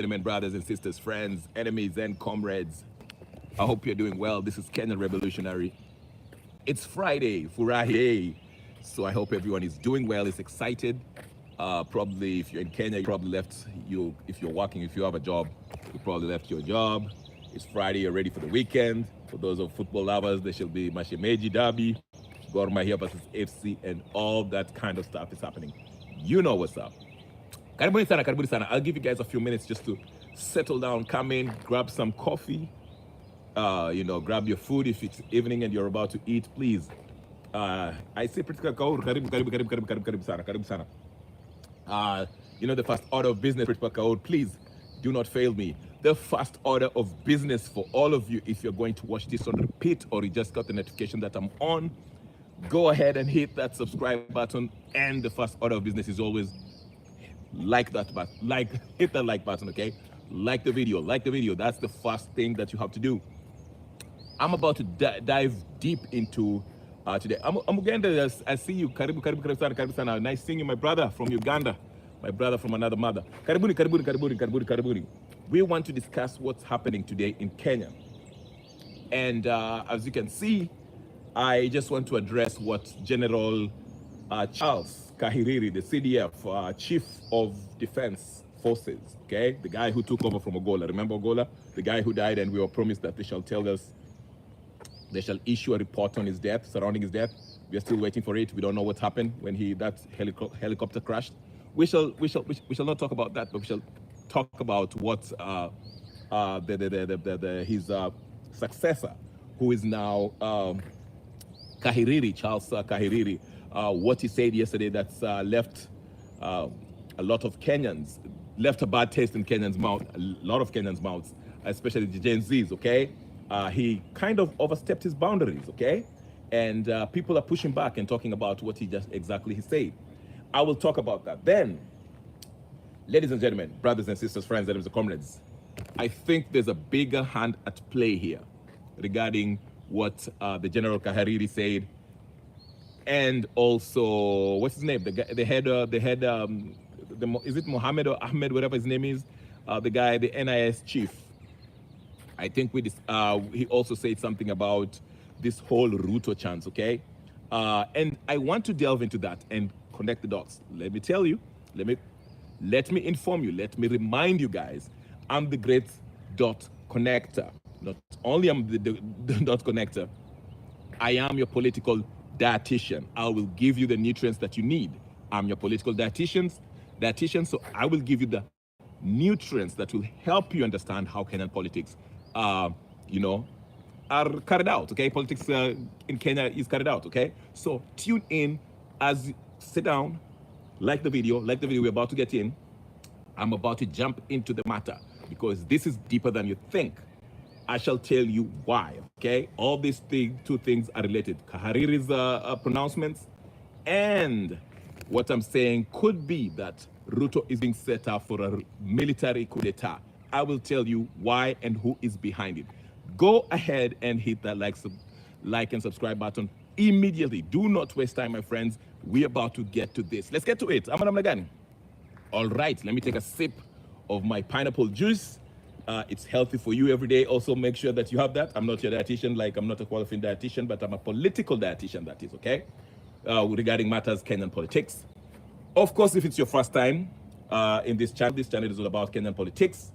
gentlemen, brothers and sisters, friends, enemies, and comrades. I hope you're doing well. This is Kenyan Revolutionary. It's Friday, Furahi. So I hope everyone is doing well, is excited. Probably if you're in Kenya, you probably left you if you're working, if you have a job, you probably left your job. It's Friday, you're ready for the weekend. For those of football lovers, there shall be Mashemeji Derby, Gor Mahia versus FC, and all that kind of stuff is happening. You know what's up. Karibuni sana, karibuni sana. I'll give you guys a few minutes just to settle down, come in, grab some coffee, grab your food if it's evening and you're about to eat, please. I say pretty kaur, karibu sana, karibu sana. The first order of business, please do not fail me. The first order of business for all of you, if you're going to watch this on repeat or you just got the notification that I'm on, go ahead and hit that subscribe button. And the first order of business is always like that button, hit that like button, okay? Like the video. That's the first thing that you have to do. I'm about to dive deep into today. I'm Uganda. I see you. Karibu sana. Nice seeing you, my brother from Uganda. My brother from another mother. Karibuni. We want to discuss what's happening today in Kenya. And as you can see, I just want to address what General Charles Kahariri, the CDF Chief of Defense Forces, okay? The guy who took over from Ogola. Remember Ogola? The guy who died, and we were promised that they shall issue a report on his death, surrounding his death. We are still waiting for it. We don't know what happened when that helicopter crashed. We shall not talk about that, but we shall talk about what his successor, who is now Kahariri, Charles Kahariri, what he said yesterday that's left a lot of Kenyans, left a bad taste in Kenyans' mouth, a lot of Kenyans' mouths, especially the Gen Zs, okay? He kind of overstepped his boundaries, okay? And people are pushing back and talking about what he said. I will talk about that. Then, ladies and gentlemen, brothers and sisters, friends, enemies and comrades, I think there's a bigger hand at play here regarding what the General Kahariri said, and also what's his name? Is it Mohammed or Ahmed, whatever his name is? The NIS chief. I think he also said something about this whole Ruto chance, okay? And I want to delve into that and connect the dots. Let me tell you, let me inform you, let me remind you guys, I'm the great dot connector. Not only am the dot connector, I am your political dietitian. I will give you the nutrients that you need. I'm your political dietitian, so I will give you the nutrients that will help you understand how Kenyan politics are carried out, okay? Politics in Kenya is carried out, okay? So tune in as you sit down, like the video we're about to get in. I'm about to jump into the matter because this is deeper than you think. I shall tell you why, okay? All these two things are related. Kahariri's pronouncements and what I'm saying could be that Ruto is being set up for a military coup d'etat. I will tell you why and who is behind it. Go ahead and hit that like and subscribe button immediately. Do not waste time, my friends. We're about to get to this. Let's get to it. All right, let me take a sip of my pineapple juice. It's healthy for you every day. Also, make sure that you have that. I'm not your dietitian, I'm not a qualified dietitian, but I'm a political dietitian, that is, okay? Regarding matters Kenyan politics. Of course, if it's your first time in this channel is all about Kenyan politics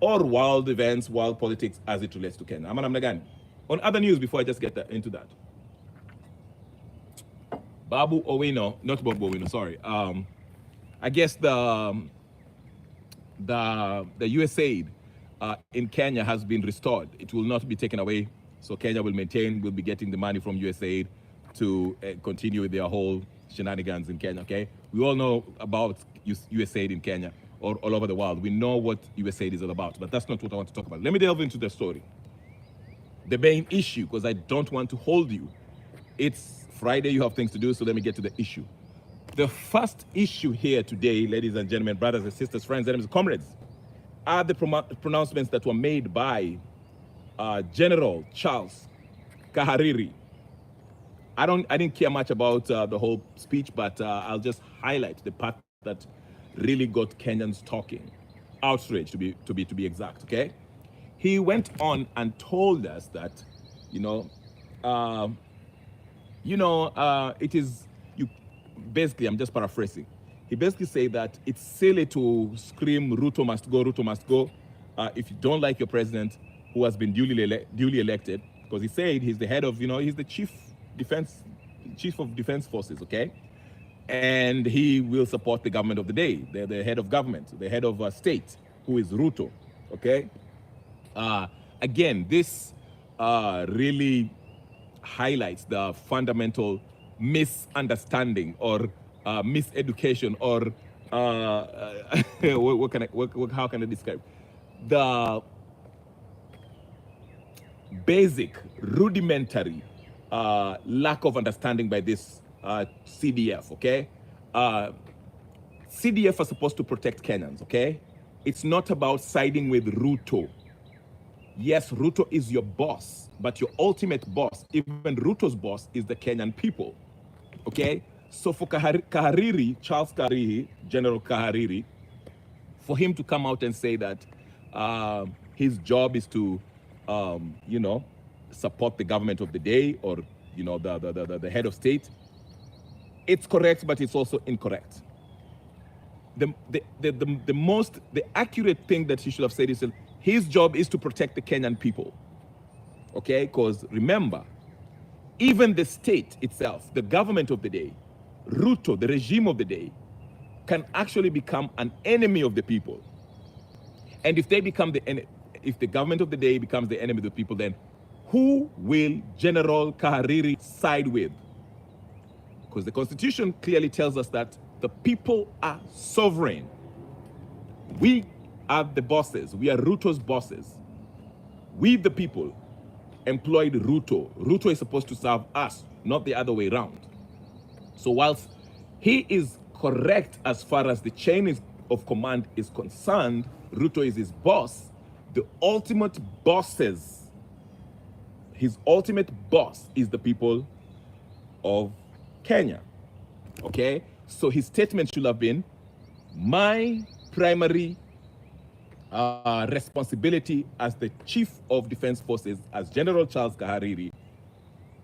or world events, world politics as it relates to Kenya. On other news, before I just get into that. Babu Owino, not Babu Owino, sorry. I guess the US aid in Kenya has been restored. It will not be taken away. So Kenya will be getting the money from USAID to continue with their whole shenanigans in Kenya, okay? We all know about USAID in Kenya or all over the world. We know what USAID is all about, but that's not what I want to talk about. Let me delve into the story. The main issue, because I don't want to hold you. It's Friday, you have things to do, so let me get to the issue. The first issue here today, ladies and gentlemen, brothers and sisters, friends, enemies, comrades, are the pronouncements that were made by General Charles Kahariri. I didn't care much about the whole speech, but I'll just highlight the part that really got Kenyans talking. outrage to be exact. Okay, he went on and told us that, you know, it is you. Basically, I'm just paraphrasing. He basically said that it's silly to scream "Ruto must go, Ruto must go," if you don't like your president who has been duly elected, because he said he's the head of, he's the chief of defense forces. Okay, and he will support the government of the day, the head of government, the head of state, who is Ruto. Okay, again, this really highlights the fundamental misunderstanding or miseducation, or how can I describe the basic rudimentary lack of understanding by this CDF. Okay, CDF are supposed to protect Kenyans. Okay, it's not about siding with Ruto. Yes, Ruto is your boss, but your ultimate boss, even Ruto's boss, is the Kenyan people. Okay? So for Kahariri, Charles Kahariri, General Kahariri, for him to come out and say that his job is to, support the government of the day, or, the head of state, it's correct, but it's also incorrect. The accurate thing that he should have said is, his job is to protect the Kenyan people. Okay? Because remember, even the state itself, the government of the day, Ruto, the regime of the day, can actually become an enemy of the people. And if they become if the government of the day becomes the enemy of the people, then who will General Kahariri side with? Because the Constitution clearly tells us that the people are sovereign. We are the bosses. We are Ruto's bosses. We, the people, employed Ruto. Ruto is supposed to serve us, not the other way around. So whilst he is correct as far as the chain of command is concerned, Ruto is his boss, the ultimate bosses, his ultimate boss is the people of Kenya. Okay? So his statement should have been, my primary responsibility as the Chief of Defense Forces, as General Charles Kahariri,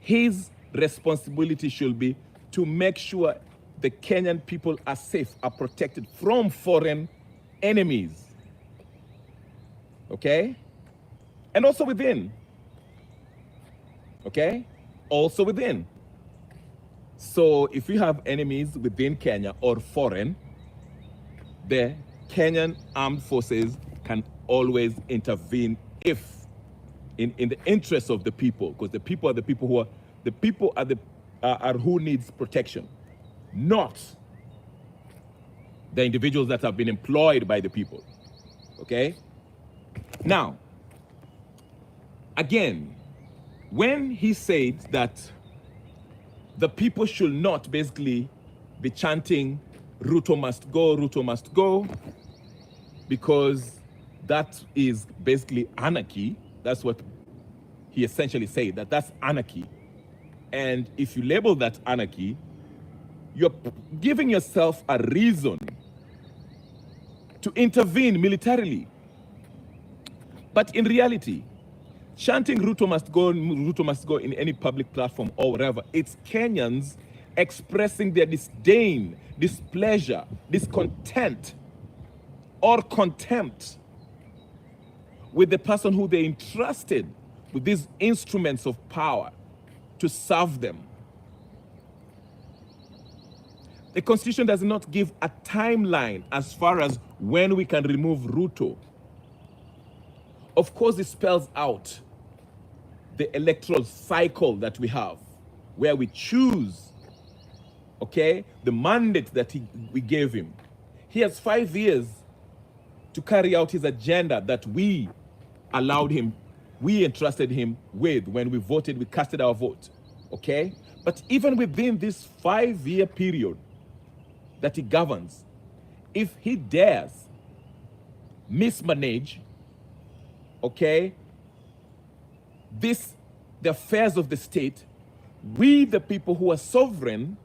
his responsibility should be to make sure the Kenyan people are safe, are protected from foreign enemies. Okay? And also within. Okay? Also within. So if we have enemies within Kenya or foreign, the Kenyan armed forces can always intervene if in the interests of the people, because the people are the people who needs protection, not the individuals that have been employed by the people. Okay? Now, again, when he said that the people should not basically be chanting Ruto must go, because that is basically anarchy. That's what he essentially said, that's anarchy. And if you label that anarchy, you're giving yourself a reason to intervene militarily. But in reality, chanting Ruto must go in any public platform or whatever, it's Kenyans expressing their disdain, displeasure, discontent, or contempt with the person who they entrusted with these instruments of power to serve them. The Constitution does not give a timeline as far as when we can remove Ruto. Of course, it spells out the electoral cycle that we have, where we choose, okay, the mandate that we gave him. He has 5 years to carry out his agenda that we allowed him, we entrusted him with when we voted, we casted our vote, okay? But even within this 5-year period that he governs, if he dares mismanage, okay, the affairs of the state, we, the people who are sovereign,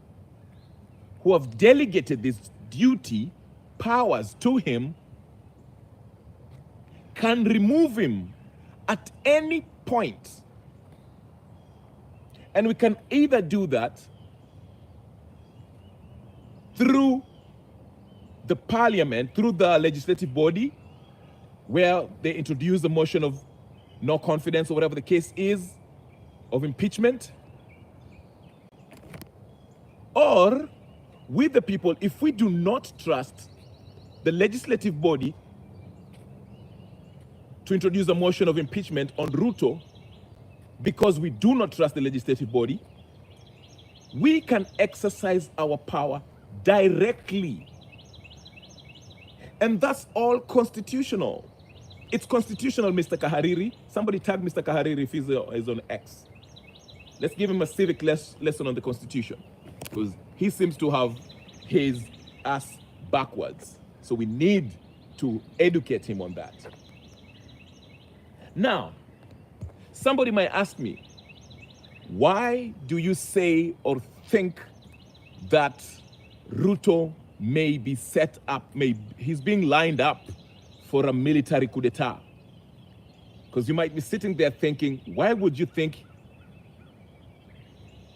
who have delegated this duty, powers to him, can remove him at any point. And we can either do that through the parliament, through the legislative body, where they introduce the motion of no confidence or whatever the case is, of impeachment, or with the people, if we do not trust the legislative body to introduce a motion of impeachment on Ruto, because we do not trust the legislative body, we can exercise our power directly. And that's all constitutional. It's constitutional, Mr. Kahariri. Somebody tag Mr. Kahariri if he's on X. Let's give him a civic lesson on the Constitution, because he seems to have his ass backwards. So we need to educate him on that. Now, somebody might ask me, why do you say or think that Ruto may be set up, he's being lined up for a military coup d'etat? Because you might be sitting there thinking, why would you think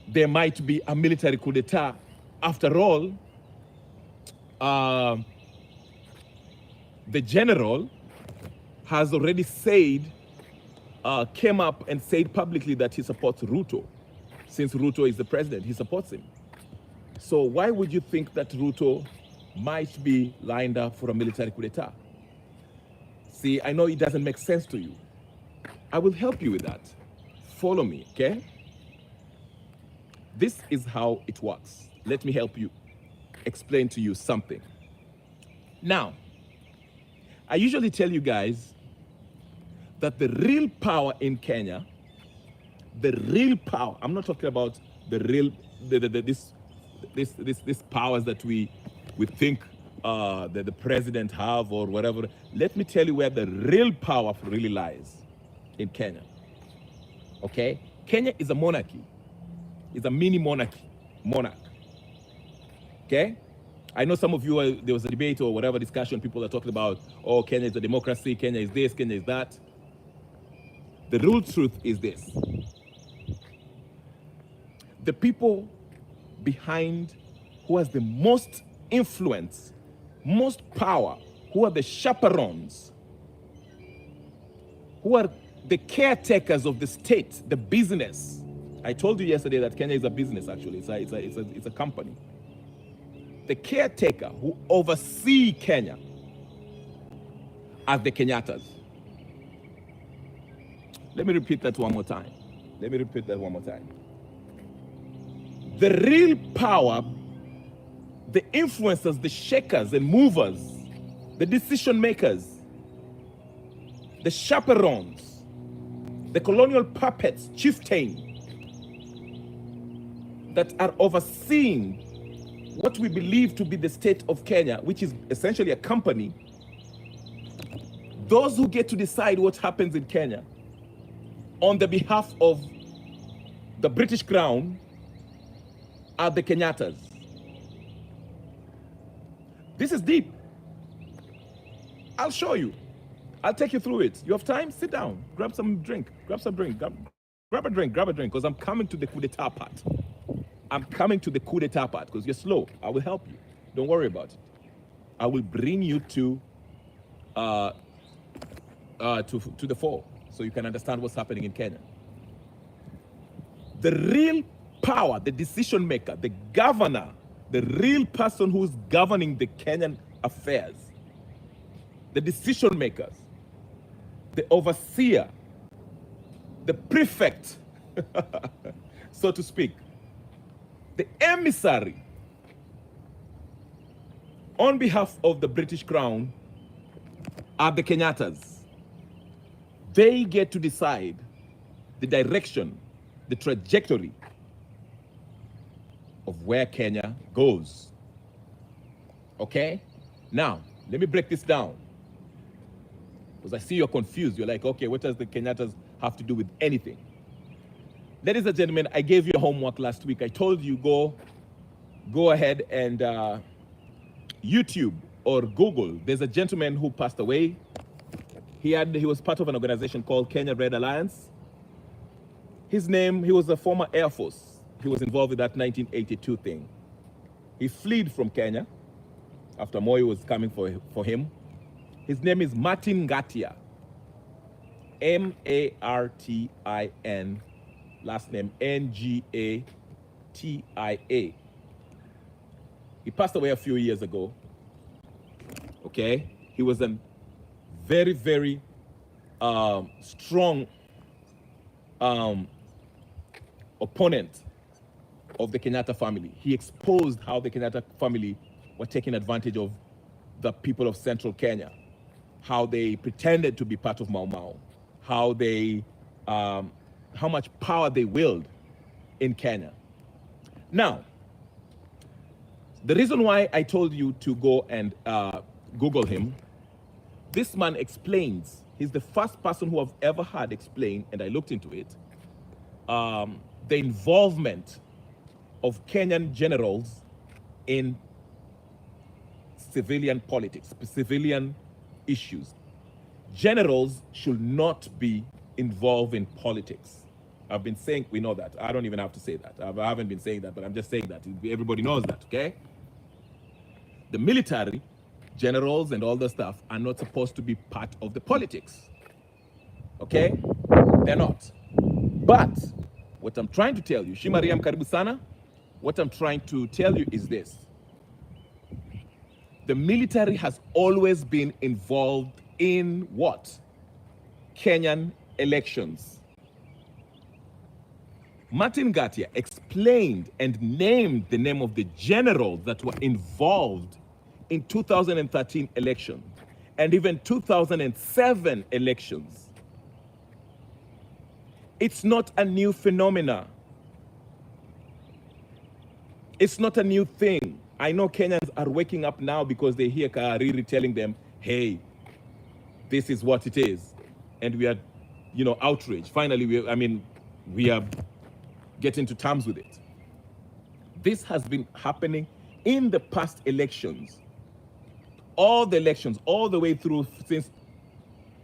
there might be a military coup d'etat? After all, the general has already said, came up and said publicly that he supports Ruto. Since Ruto is the president, he supports him. So why would you think that Ruto might be lined up for a military coup d'etat? See, I know it doesn't make sense to you. I will help you with that. Follow me, okay? This is how it works. Let me help you explain to you something. Now, I usually tell you guys that the real power in Kenya, the real power, I'm not talking about the real, this powers that we think that the president have or whatever. Let me tell you where the real power really lies in Kenya. Okay? Kenya is a monarchy. It's a mini monarch. Okay? I know some of you, there was a debate or whatever discussion, people are talking about, oh, Kenya is a democracy, Kenya is this, Kenya is that. The real truth is this. The people behind who has the most influence, most power, who are the chaperones, who are the caretakers of the state, the business. I told you yesterday that Kenya is a business, actually. It's a company. The caretaker who oversee Kenya are the Kenyattas. Let me repeat that one more time. The real power, the influencers, the shakers and movers, the decision makers, the chaperones, the colonial puppets, chieftain, that are overseeing what we believe to be the state of Kenya, which is essentially a company. Those who get to decide what happens in Kenya on the behalf of the British Crown are the Kenyattas. This is deep. I'll show you. I'll take you through it. You have time? Sit down. Grab some drink. Grab a drink, because I'm coming to the coup d'etat part. Because you're slow. I will help you. Don't worry about it. I will bring you to the fore so you can understand what's happening in Kenya. The real power, the decision maker, the governor, the real person who's governing the Kenyan affairs, the decision makers, the overseer, the prefect, so to speak, the emissary on behalf of the British Crown are the Kenyattas. They get to decide the direction, the trajectory of where Kenya goes. Okay? Now, let me break this down. Because I see you're confused. You're like, okay, what does the Kenyattas have to do with anything? Ladies and gentlemen, I gave you homework last week. I told you go ahead and YouTube or Google. There's a gentleman who passed away. He was part of an organization called Kenya Red Alliance. He was a former Air Force. He was involved with that 1982 thing. He fled from Kenya after Moi was coming for him. His name is Martin Ngatia. M-A-R-T-I-N, last name N-G-A-T-I-A. He passed away a few years ago. Okay? He was a very, very strong opponent of the Kenyatta family. He exposed how the Kenyatta family were taking advantage of the people of central Kenya, how they pretended to be part of Mau Mau, how much power they willed in Kenya. Now, the reason why I told you to go and Google him, this man explains, he's the first person who I've ever had explain, and I looked into it, the involvement of Kenyan generals in civilian politics, civilian issues. Generals should not be involved in politics. I've been saying, we know that. I don't even have to say that. I haven't been saying that, but I'm just saying that. Everybody knows that, okay? The military, generals and all the stuff are not supposed to be part of the politics. Okay? They're not. But what I'm trying to tell you, Shimariam Karibu Sana, what I'm trying to tell you is this. The military has always been involved in what? Kenyan elections. Martin Ngatia explained and named the name of the generals that were involved in 2013 election and even 2007 elections. It's not a new phenomena. It's not a new thing. I know Kenyans are waking up now because they hear Kahariri telling them, hey, this is what it is. And we are, outraged. Finally, we are getting to terms with it. This has been happening in the past elections. All the elections, all the way through since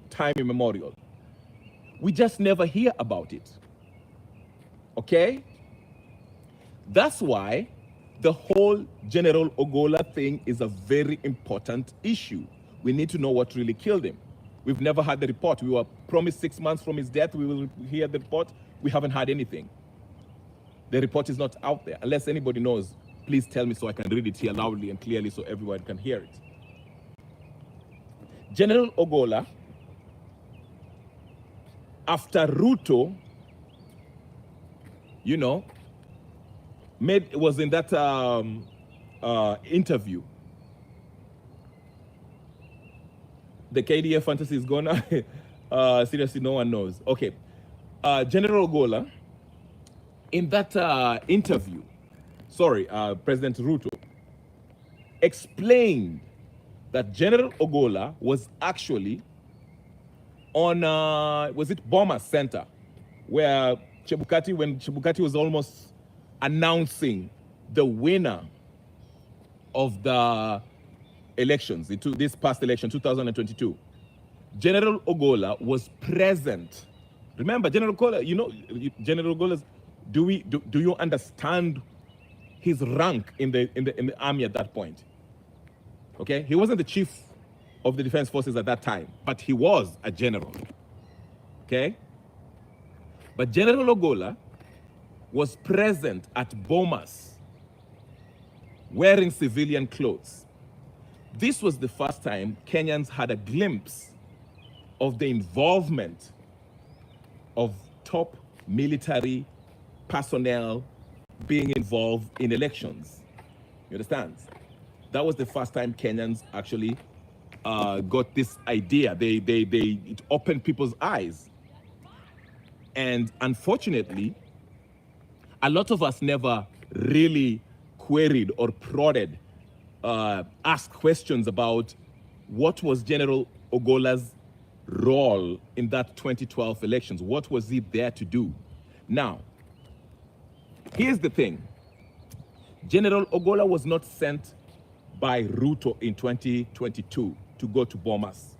time immemorial. We just never hear about it. Okay? That's why the whole General Ogola thing is a very important issue. We need to know what really killed him. We've never had the report. We were promised 6 months from his death, we will hear the report. We haven't had anything. The report is not out there. Unless anybody knows, please tell me so I can read it here loudly and clearly so everyone can hear it. General Ogola, after Ruto, was in that interview. The KDF fantasy is gone. Seriously, no one knows. Okay. General Ogola, in that interview, President Ruto explained that General Ogola was actually on, was it Bomas Center, where when Chebukati was almost announcing the winner of the elections, this past election, 2022. General Ogola was present. Remember, General Ogola, General Ogola's, do you understand his rank in the army at that point? Okay, he wasn't the chief of the defense forces at that time, but he was a general. Okay, but General Ogola was present at Bomas wearing civilian clothes. This was the first time Kenyans had a glimpse of the involvement of top military personnel being involved in elections. You understand? That was the first time Kenyans actually got this idea. It opened people's eyes. And unfortunately, a lot of us never really queried or prodded, asked questions about what was General Ogola's role in that 2012 elections. What was he there to do? Now, here's the thing. General Ogola was not sent by Ruto in 2022 to go to Bomas.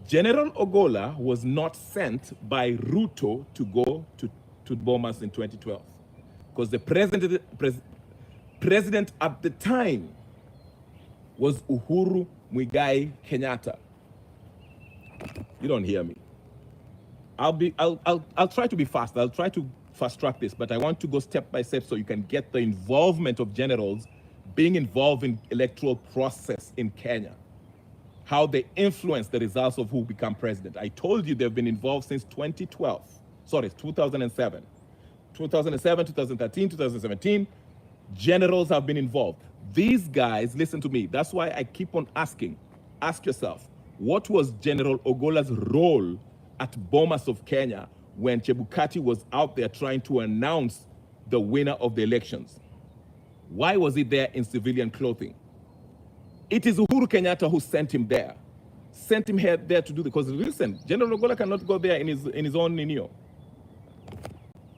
General Ogola was not sent by Ruto to go to Bomas in 2012 because the president at the time was Uhuru Muigai Kenyatta. You don't hear me. I'll try to be fast. I'll try to fast track this, but I want to go step by step so you can get the involvement of generals being involved in electoral process in Kenya, how they influence the results of who become president. I told you they've been involved since 2012. Sorry, 2007. 2007, 2013, 2017, generals have been involved. These guys, listen to me, that's why I keep on asking. Ask yourself, what was General Ogola's role at Bomas of Kenya when Chebukati was out there trying to announce the winner of the elections? Why was he there in civilian clothing? It is Uhuru Kenyatta who sent him there. Sent him here there to do because listen, General Ogola cannot go there in his own ninio.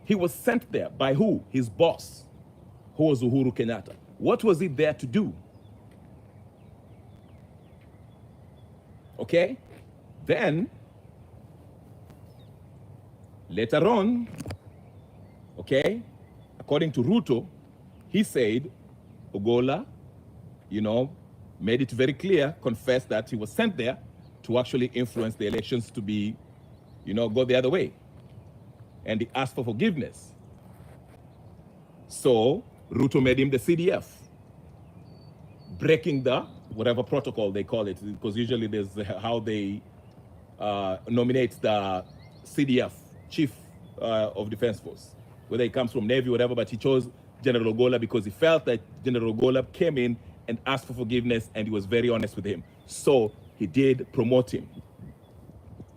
He was sent there by who? His boss, who was Uhuru Kenyatta. What was he there to do? Okay? Then, later on, okay, according to Ruto, he said, Ogola, made it very clear, confessed that he was sent there to actually influence the elections to be, go the other way. And he asked for forgiveness. So Ruto made him the CDF, breaking the whatever protocol they call it, because usually there's how they nominate the CDF, Chief of Defense Force, whether he comes from Navy or whatever, but he chose General Ogola because he felt that General Ogola came in and asked for forgiveness and he was very honest with him. So he did promote him.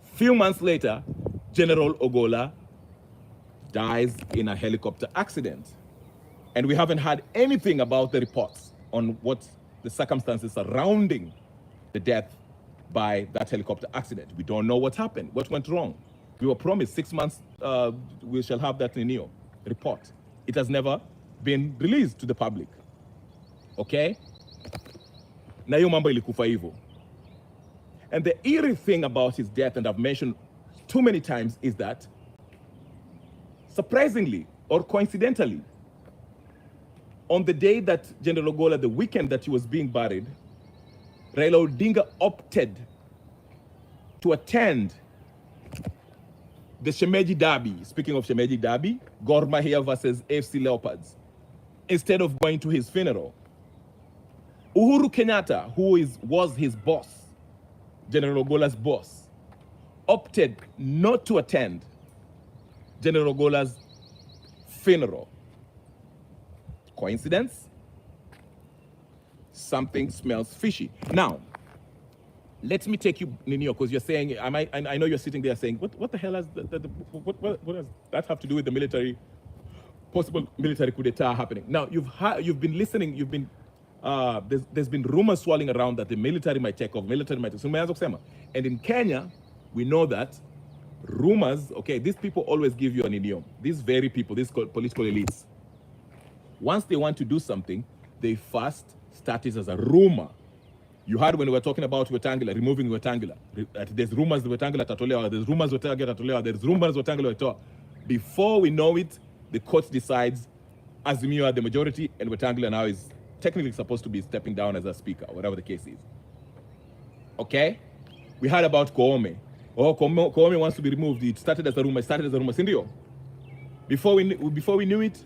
Few months later, General Ogola dies in a helicopter accident. And we haven't had anything about the reports on what the circumstances surrounding the death by that helicopter accident. We don't know what happened, what went wrong. We were promised 6 months, we shall have that NEO report. It has never been released to the public. Okay? Na hiyo mambo ilikufa hivyo. And the eerie thing about his death, and I've mentioned too many times, is that surprisingly or coincidentally, on the day that General Ogola, the weekend that he was being buried, Raila Odinga opted to attend the Shemeji Derby. Speaking of Shemeji Derby, Gor Mahia versus AFC Leopards, instead of going to his funeral. Uhuru Kenyatta, who was his boss, General Ogola's boss, opted not to attend General Ogola's funeral. Coincidence? Something smells fishy. Now, let me take you, Nino, because you're saying, I know you're sitting there saying, what the hell has what does that have to do with the military, possible military coup d'etat happening? Now, you've been listening, there's been rumors swirling around that the military might take off, and in Kenya, we know that rumors, okay, these people always give you an idiom. These very people, these political elites, once they want to do something, they first start it as a rumor. You heard when we were talking about Wetangula, removing Wetangula. There's rumors Wetangula tatolewa, there's rumors Wetangula tatolewa, there's rumors Wetangula tatolewa. Before we know it, the court decides Azimio are the majority and Wetangula now is technically supposed to be stepping down as a speaker, whatever the case is. Okay? We heard about Koome. Oh, Koome wants to be removed. It started as a rumor. Sindio? Before we knew it,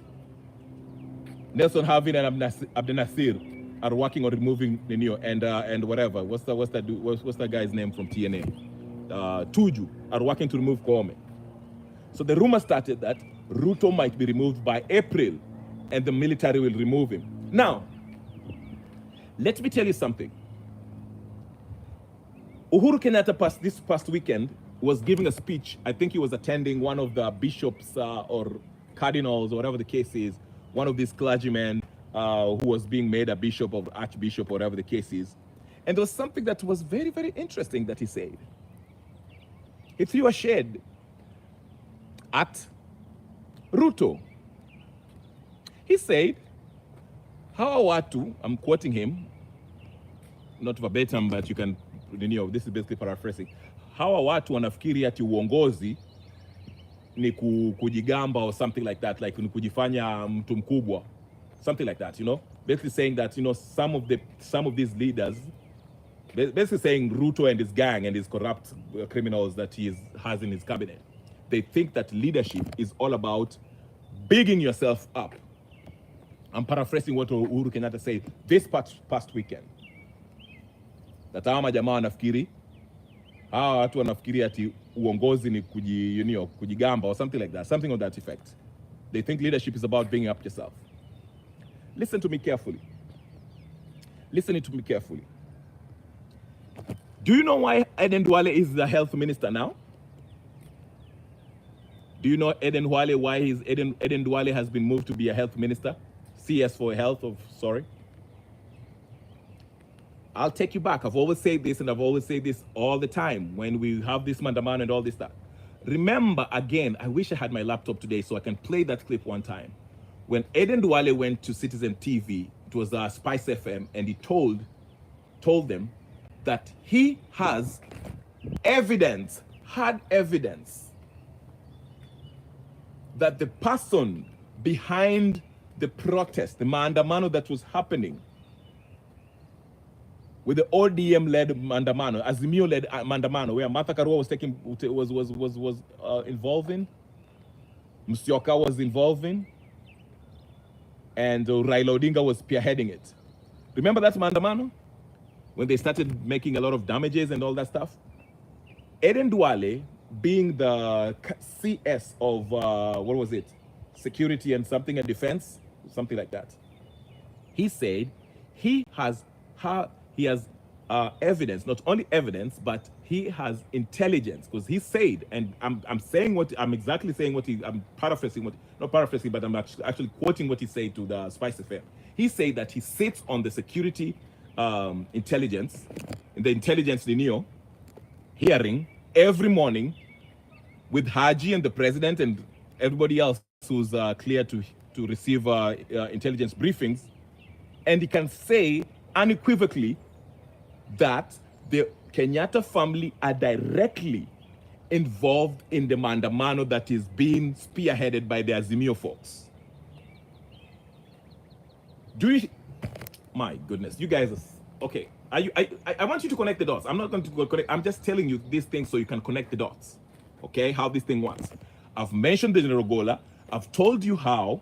Nelson Harvin and Abdel Nasir are working on removing Nenio and whatever. What's that guy's name from TNA? Tuju are working to remove Koome. So the rumor started that Ruto might be removed by April and the military will remove him. Now, let me tell you something. Uhuru Kenyatta this past weekend was giving a speech. I think he was attending one of the bishops or cardinals or whatever the case is, one of these clergymen who was being made a bishop or archbishop or whatever the case is. And there was something that was very, very interesting that he said. He threw a shade at Ruto. He said, how watu, I'm quoting him, not verbatim, but you can this is basically paraphrasing. Hawa watu wanafikiri ati uongozi ni kujigamba or something like that, like ni kujifanya mtu mkubwa, something like that, basically saying that some of these leaders, basically saying Ruto and his gang and his corrupt criminals that he has in his cabinet, they think that leadership is all about bigging yourself up. I'm paraphrasing what Uhuru Kenyatta said this past weekend, that hawa majamaa wanafikiri, hawa watu wanafikiri ati uongozi ni kujigamba or something like that, something of that effect. They think leadership is about bigging up yourself. Listen to me carefully. Listen to me carefully. Do you know why Eden Duale is the health minister now? Do you know Eden Duale has been moved to be a health minister? CS for health, sorry. I'll take you back. I've always said this, and I've always said this all the time when we have this mandamano and all this stuff. Remember, again, I wish I had my laptop today so I can play that clip one time. When Eden Duale went to Citizen TV, it was Spice FM, and he told them that he had evidence that the person behind the protest, the mandamano that was happening, with the ODM-led mandamano, Azimio-led mandamano, where Martha Karua was involved in, Musyoka was involved in, and Raila Odinga was spearheading it. Remember that mandamano? When they started making a lot of damages and all that stuff? Eden Duale, being the CS of, what was it? Security and something and defense, something like that. He said he has evidence, not only evidence, but he has intelligence, because he said, and I'm exactly saying what I'm paraphrasing, not paraphrasing, but I'm actually quoting what he said to the Spice FM. He said that he sits on the security intelligence, in the intelligence Nino, hearing every morning with Haji and the president and everybody else who's clear to receive intelligence briefings, and he can say unequivocally that the Kenyatta family are directly involved in the mandamano that is being spearheaded by the Azimio folks. My goodness, you guys are, okay. I want you to connect the dots. I'm not going to go connect. I'm just telling you these things so you can connect the dots. Okay, how this thing works. I've mentioned the General Gola. I've told you how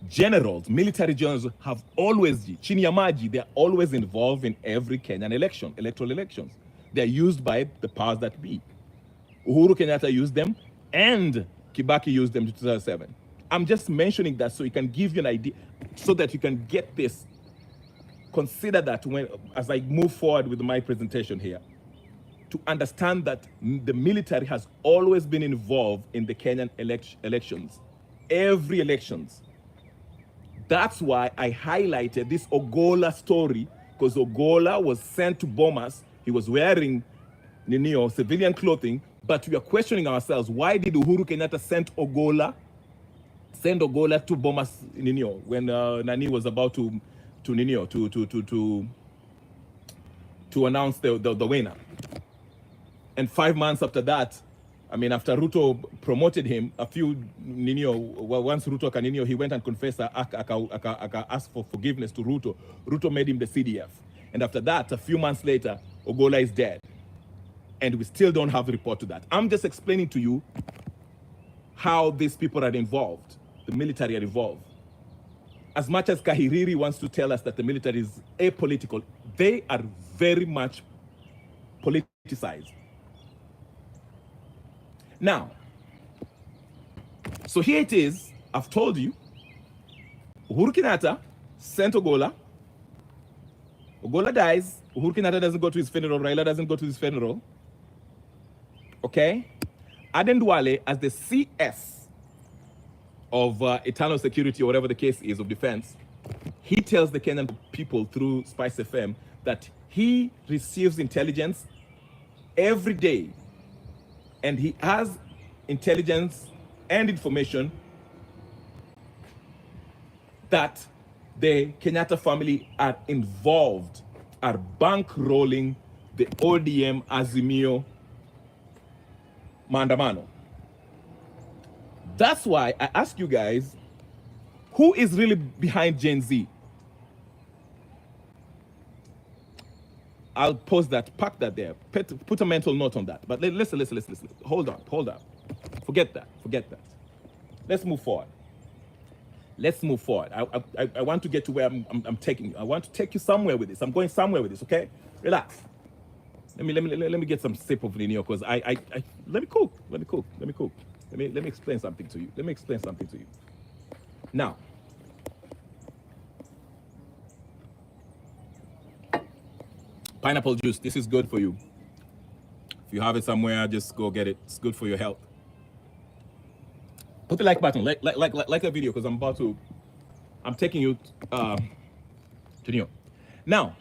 generals, military generals have always, chini ya maji, they're always involved in every Kenyan election, electoral elections. They're used by the powers that be. Uhuru Kenyatta used them and Kibaki used them in 2007. I'm just mentioning that so you can give you an idea, so that you can get this. Consider that as I move forward with my presentation here, to understand that the military has always been involved in the Kenyan elections, every elections. That's why I highlighted this Ogola story, because Ogola was sent to Bomas. He was wearing civilian clothing, but we are questioning ourselves, why did Uhuru Kenyatta send Ogola to Bomas when Nani was about to announce the winner? And 5 months after that, I mean, after Ruto promoted him, once Ruto he went and confessed, asked for forgiveness to Ruto. Ruto made him the CDF. And after that, a few months later, Ogola is dead. And we still don't have a report to that. I'm just explaining to you how these people are involved. The military are involved. As much as Kahariri wants to tell us that the military is apolitical, they are very much politicized. Now, so here it is. I've told you, Uhuru Kenyatta sent Ogola. Ogola dies. Uhuru Kenyatta doesn't go to his funeral. Raila doesn't go to his funeral. Okay? Aden Duale, as the CS of Eternal Security, or whatever the case is, of defense, he tells the Kenyan people through Spice FM that he receives intelligence every day. And he has intelligence and information that the Kenyatta family are involved, are bankrolling the ODM Azimio maandamano. That's why I ask you guys, who is really behind Gen Z? I'll post that, pack that there, put a mental note on that. But listen. Hold on. Forget that. Let's move forward. I want to get to where I'm taking you. I want to take you somewhere with this. I'm going somewhere with this, okay? Relax. Let me get some sip of Linio, because let me cook. Let me explain something to you. Now, pineapple juice, this is good for you. If you have it somewhere, just go get it. It's good for your health. Put the like button, like the video, because I'm taking you to New York. Now,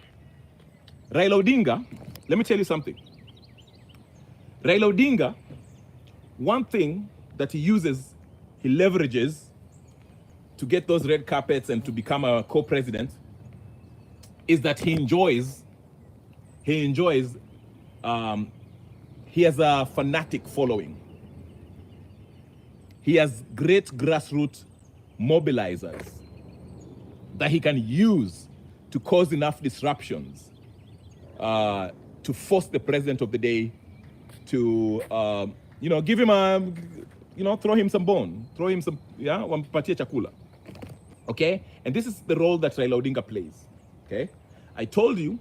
Raila Odinga, let me tell you something. Raila Odinga, one thing that he leverages to get those red carpets and to become a co-president is that he has a fanatic following. He has great grassroots mobilizers that he can use to cause enough disruptions to force the president of the day to, give him throw him some bone, wampatie chakula. Okay? And this is the role that Raila Odinga plays. Okay? I told you,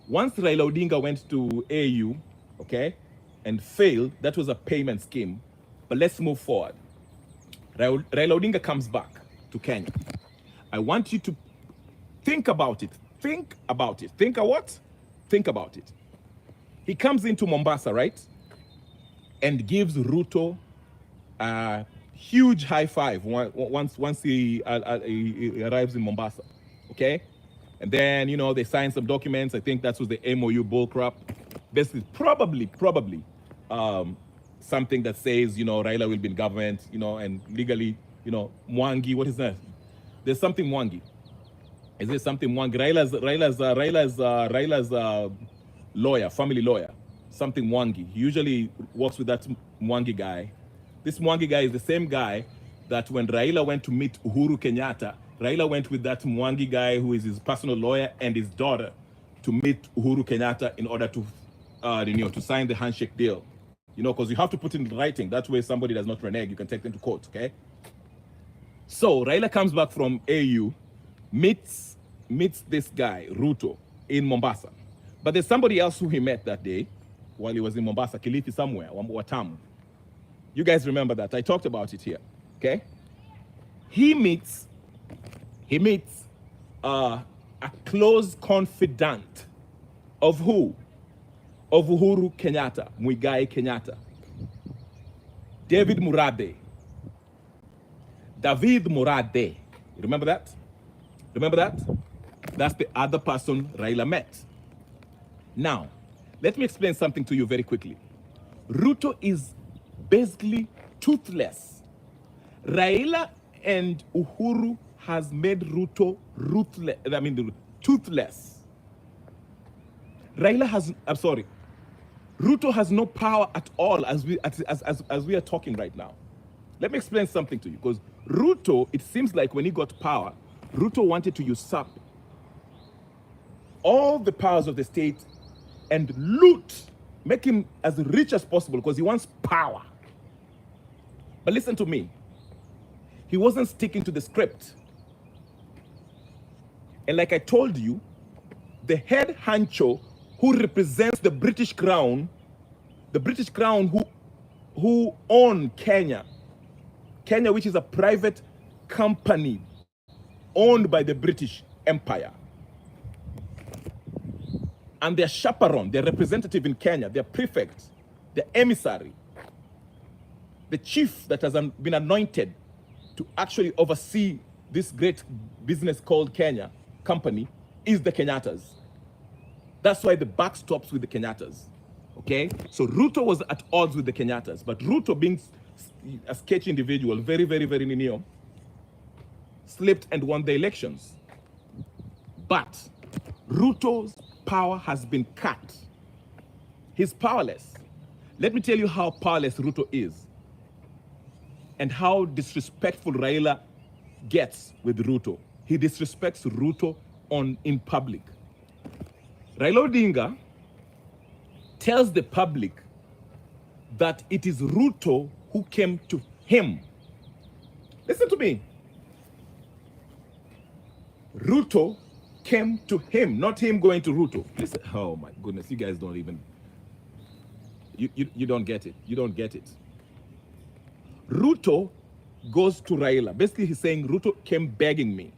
once Raila Odinga went to AU, okay, and failed, that was a payment scheme. But let's move forward. Raila Odinga comes back to Kenya. I want you to think about it. Think about it. Think of what? Think about it. He comes into Mombasa, right? And gives Ruto a huge high five once he arrives in Mombasa, okay? And then, they signed some documents. I think that was the MOU bullcrap. Basically, probably something that says, Raila will be in government, and legally, Mwangi, what is that? There's something Mwangi. Is there something Mwangi? Raila's lawyer, family lawyer, something Mwangi. He usually works with that Mwangi guy. This Mwangi guy is the same guy that when Raila went to meet Uhuru Kenyatta, Raila went with that Mwangi guy who is his personal lawyer and his daughter to meet Uhuru Kenyatta in order to, to sign the handshake deal. Because you have to put in writing. That way somebody does not renege, you can take them to court, okay? So Raila comes back from AU, meets this guy, Ruto, in Mombasa. But there's somebody else who he met that day while he was in Mombasa, Kilifi somewhere, Watamu. You guys remember that. I talked about it here, okay? He meets a close confidant of who? Of Uhuru Kenyatta, Muigai Kenyatta. David Murade. David Murade. You remember that? That's the other person Raila met. Now, let me explain something to you very quickly. Ruto is basically toothless. Raila and Uhuru has made Ruto toothless. Ruto has no power at all as we are talking right now. Let me explain something to you, because Ruto, it seems like when he got power, Ruto wanted to usurp all the powers of the state and loot, make him as rich as possible because he wants power. But listen to me, he wasn't sticking to the script. And like I told you, the head honcho who represents the British Crown who own Kenya, which is a private company owned by the British Empire. And their chaperone, their representative in Kenya, their prefect, their emissary, the chief that has been anointed to actually oversee this great business called Kenya company is the Kenyattas. That's why the buck stops with the Kenyattas, okay? So Ruto was at odds with the Kenyattas, but Ruto, being a sketchy individual, very, very, very neo, slipped and won the elections. But Ruto's power has been cut. He's powerless. Let me tell you how powerless Ruto is and how disrespectful Raila gets with Ruto. He disrespects Ruto in public. Raila Odinga tells the public that it is Ruto who came to him. Listen to me. Ruto came to him, not him going to Ruto. Listen. Oh my goodness, you guys don't even, you don't get it. You don't get it. Ruto goes to Raila. Basically, he's saying Ruto came begging me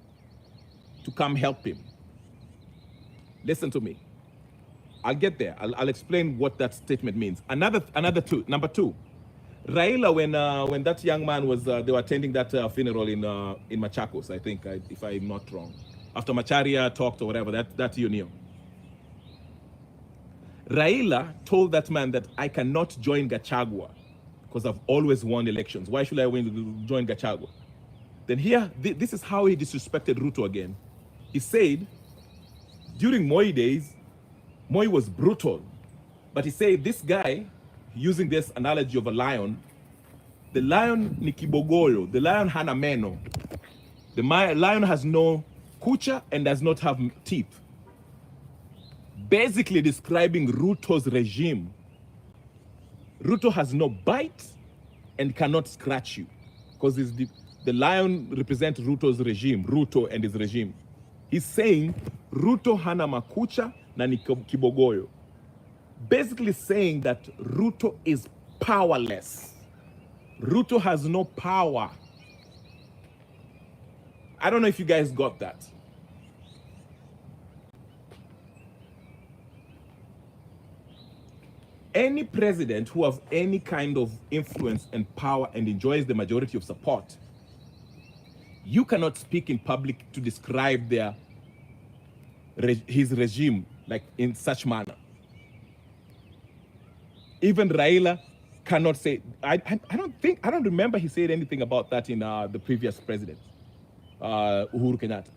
to come help him. Listen to me. I'll get there. I'll explain what that statement means. Number two. Raila, when that young man was, they were attending that funeral in Machakos, I think, if I'm not wrong. After Macharia talked or whatever, that you knew. Raila told that man that I cannot join Gachagua because I've always won elections. Why should I join Gachagua? Then here, this is how he disrespected Ruto again. He said, during Moi days, Moi was brutal. But he said, this guy, using this analogy of a lion, the lion ni kibogolo, the lion hana meno. The lion has no kucha and does not have teeth. Basically describing Ruto's regime. Ruto has no bite and cannot scratch you because the lion represents Ruto's regime, Ruto and his regime. He's saying Ruto hana makucha na ni kibogoyo. Basically saying that Ruto is powerless. Ruto has no power. I don't know if you guys got that. Any president who has any kind of influence and power and enjoys the majority of support, you cannot speak in public to describe his regime like in such manner. Even Raila cannot say, I don't remember he said anything about that in the previous president, Uhuru Kenyatta.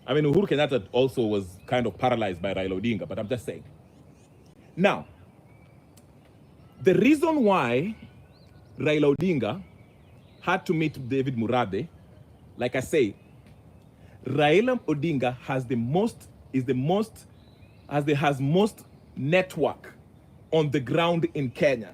I mean, Uhuru Kenyatta also was kind of paralyzed by Raila Odinga, but I'm just saying. Now, the reason why Raila Odinga had to meet David Murade, like I say, Raila Odinga has most network on the ground in Kenya.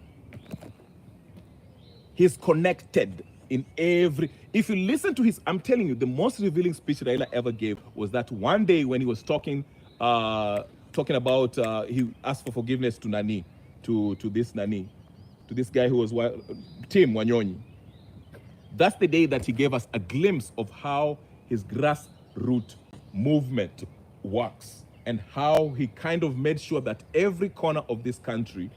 He's connected in every, if you listen to his, I'm telling you, the most revealing speech Raila ever gave was that one day when he was talking about, he asked for forgiveness to Nani, to this guy who was Tim Wanyonyi. That's the day that he gave us a glimpse of how his grassroots movement works and how he kind of made sure that every corner of this country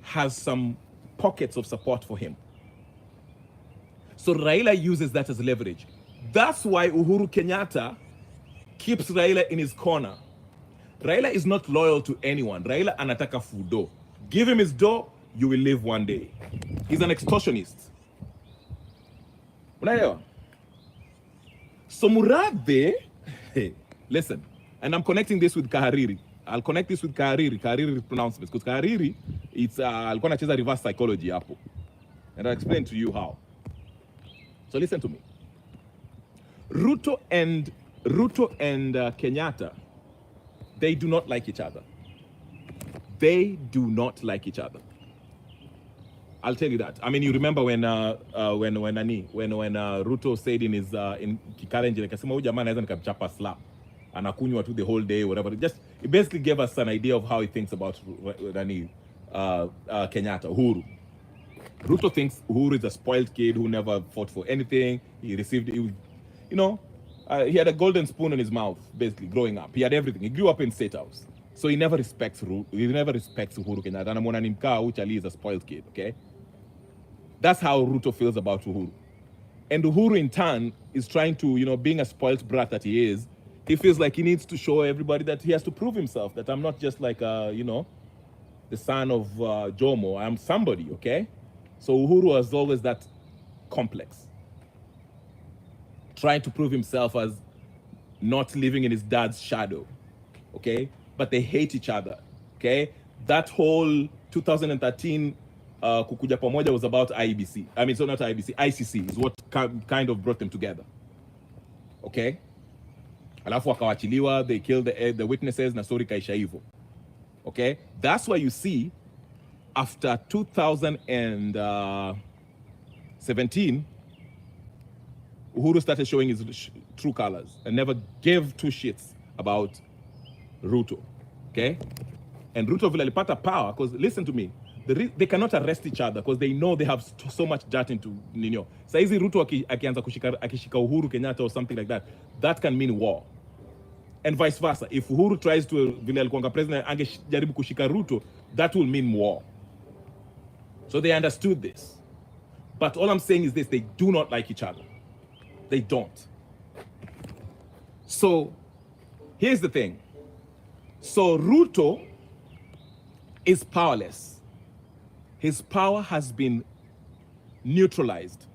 has some pockets of support for him. So Raila uses that as leverage. That's why Uhuru Kenyatta keeps Raila in his corner. Raila is not loyal to anyone. Raila anataka fudo. Give him his dough, you will live one day. He's an extortionist. Unaelewa? So Murade, hey, listen, and I'm connecting this with Kahariri. I'll connect this with Kahariri pronouncements, because Kahariri, it's alikuwa anacheza reverse psychology hapo. And I'll explain to you how. So listen to me. Ruto and Kenyatta, they do not like each other. They do not like each other. I'll tell you that. I mean, you remember when Ruto said in his in Kikalenjin, akasema huyu jamaa anaweza nikamchapa slap, anakunywa tu the whole day, whatever. It basically gave us an idea of how he thinks about Kenyatta, Uhuru. Ruto thinks Uhuru is a spoiled kid who never fought for anything. He had a golden spoon in his mouth, basically, growing up. He had everything. He grew up in State House. So he never respects Uhuru Kenyatta. Anamwona ni mkaa, Uchali is a spoiled kid, okay? That's how Ruto feels about Uhuru. And Uhuru, in turn, is trying to, being a spoiled brat that he is, he feels like he needs to show everybody that he has to prove himself, that I'm not just like, the son of Jomo. I'm somebody, okay? So Uhuru has always that complex, trying to prove himself as not living in his dad's shadow, okay? But they hate each other, okay? That whole 2013 kukuja pamoja was about IBC. I mean, so not IBC, ICC is what kind of brought them together, okay? Alafu wakawachiliwa, they killed the witnesses, na story kaisha hivyo, okay? That's why you see, after 2017, Uhuru started showing his true colors and never gave two shits about Ruto, okay? And Ruto vile alipata power, because listen to me, they cannot arrest each other because they know they have so much dirt into Nino. Saizi Ruto akianza akishika Uhuru Kenyatta or something like that can mean war. And vice versa. If Uhuru tries to vile alikuwa president angejaribu kushika Ruto, that will mean war. So they understood this. But all I'm saying is this, they do not like each other. They don't. So here's the thing. So Ruto is powerless. His power has been neutralized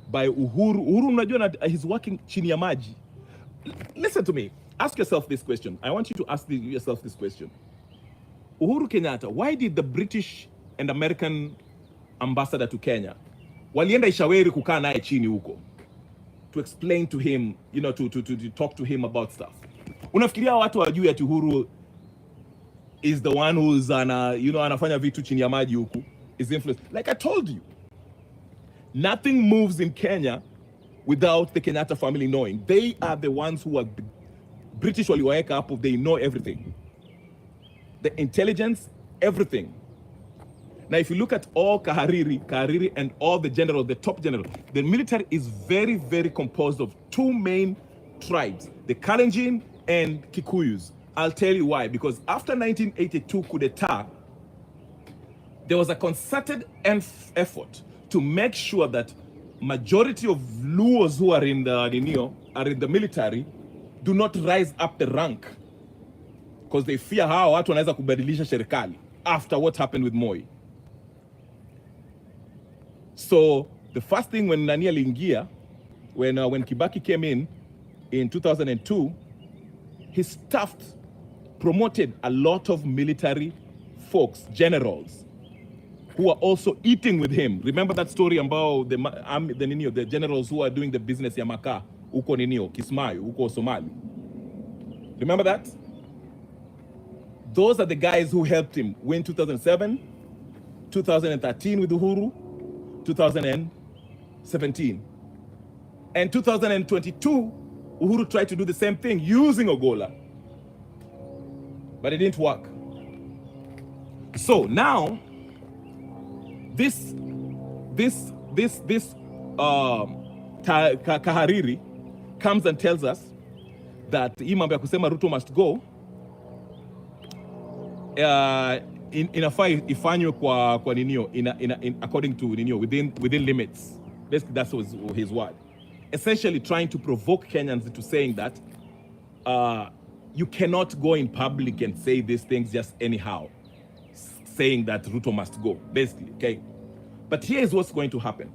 by Uhuru. Uhuru unajua he's working chini ya maji. Listen to me. Ask yourself this question. I want you to ask yourself this question. Uhuru Kenyatta, why did the British and American ambassador to Kenya walienda Ishaweri kukaa naye chini huko to explain to him, you know, to talk to him about stuff? Unafikiria watu wajui ati Uhuru is the one who's anafanya vitu chini ya maji huku, is influenced? Like I told you, nothing moves in Kenya without the Kenyatta family knowing. They are the ones who are the British waliwaeka hapo, they know everything. The intelligence, everything. Now, if you look at all Kahariri and all the generals, the top generals, the military is very, very composed of two main tribes, the Kalenjin and Kikuyus. I'll tell you why. Because after 1982 coup d'etat, there was a concerted effort to make sure that majority of Luos who are in the military do not rise up the rank, because they fear how watu wanaweza kubadilisha serikali after what happened with Moi. So the first thing when Nani aliingia, when Kibaki came in 2002, he promoted a lot of military folks, generals, who are also eating with him. Remember that story about the generals who are doing the business ya makaa uko Kismayo, uko Somali? Remember that? Those are the guys who helped him win 2007, 2013 with Uhuru, 2017. And 2022, Uhuru tried to do the same thing using Ogola, but it didn't work. So now, this Kahariri comes and tells us that imambo ya kusema Ruto must go inafaa ifanywe kwa ninio according to ninio within limits. Basically, that was his word. Essentially trying to provoke Kenyans into saying that you cannot go in public and say these things just anyhow, saying that Ruto must go, basically, okay? But here is what's going to happen.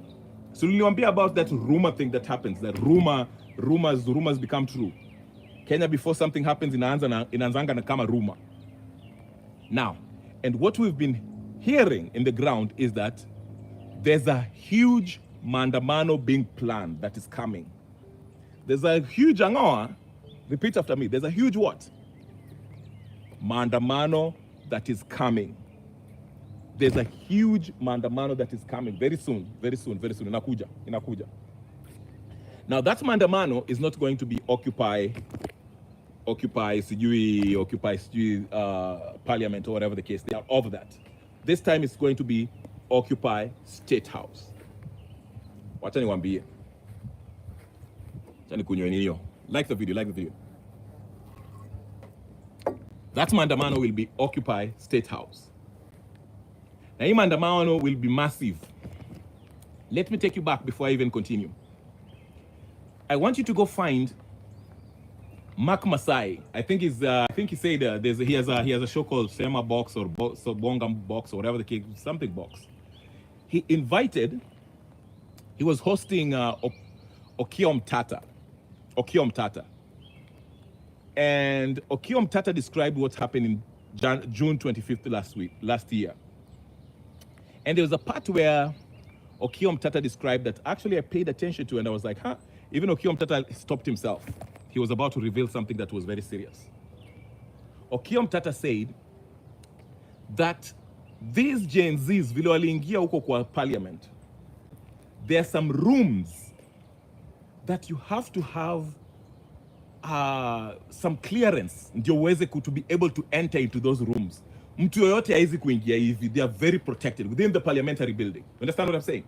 So niliwaambia about that rumor thing that happens, that rumors become true. Kenya, before something happens, inaanzanga na kama rumor. Now, and what we've been hearing in the ground is that there's a huge maandamano being planned that is coming. There's a huge angoa, repeat after me, there's a huge what? Maandamano that is coming. There's a huge maandamano that is coming very soon. Inakuja. Now that maandamano is not going to be Occupy Parliament or whatever the case. They are over that. This time it's going to be Occupy State House. Wacha niwaambie. Wacha nikunywe niyo. Like the video. That maandamano will be Occupy State House. Now, maandamano will be massive. Let me take you back before I even continue. I want you to go find Mark Masai. I think he said he has a show called Sema Box or Bonga Box or whatever the case, something box. He was hosting Okiom Tata. And Okiya Mtata described what happened in June 25th last year. And there was a part where Okiya Mtata described that actually I paid attention to, and I was like, huh? Even Okiya Mtata stopped himself. He was about to reveal something that was very serious. Okiya Mtata said that these Gen Zs vile waliingia huko kwa parliament, there are some rooms that you have to have some clearance ndio uweze to be able to enter into those rooms. Mtu yoyote haizi kuingia hivi. They are very protected within the parliamentary building. You understand what I'm saying?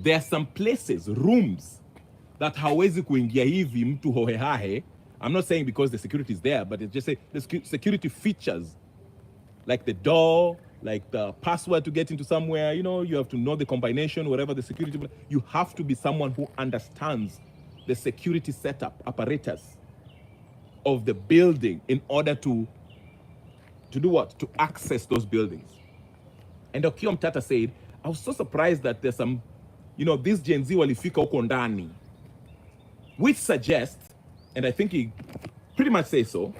There are some places, rooms, that hawezi kuingia hivi mtu hohehahe. I'm not saying because the security is there, but it's just say the security features, like the door, like the password to get into somewhere, you know, you have to know the combination, whatever the security, you have to be someone who understands the security setup, apparatus of the building in order to do what? To access those buildings. And Okiya Mtata said, I was so surprised that there's some, you know, this Gen Z walifika huko ndani, which suggests, and I think he pretty much says so,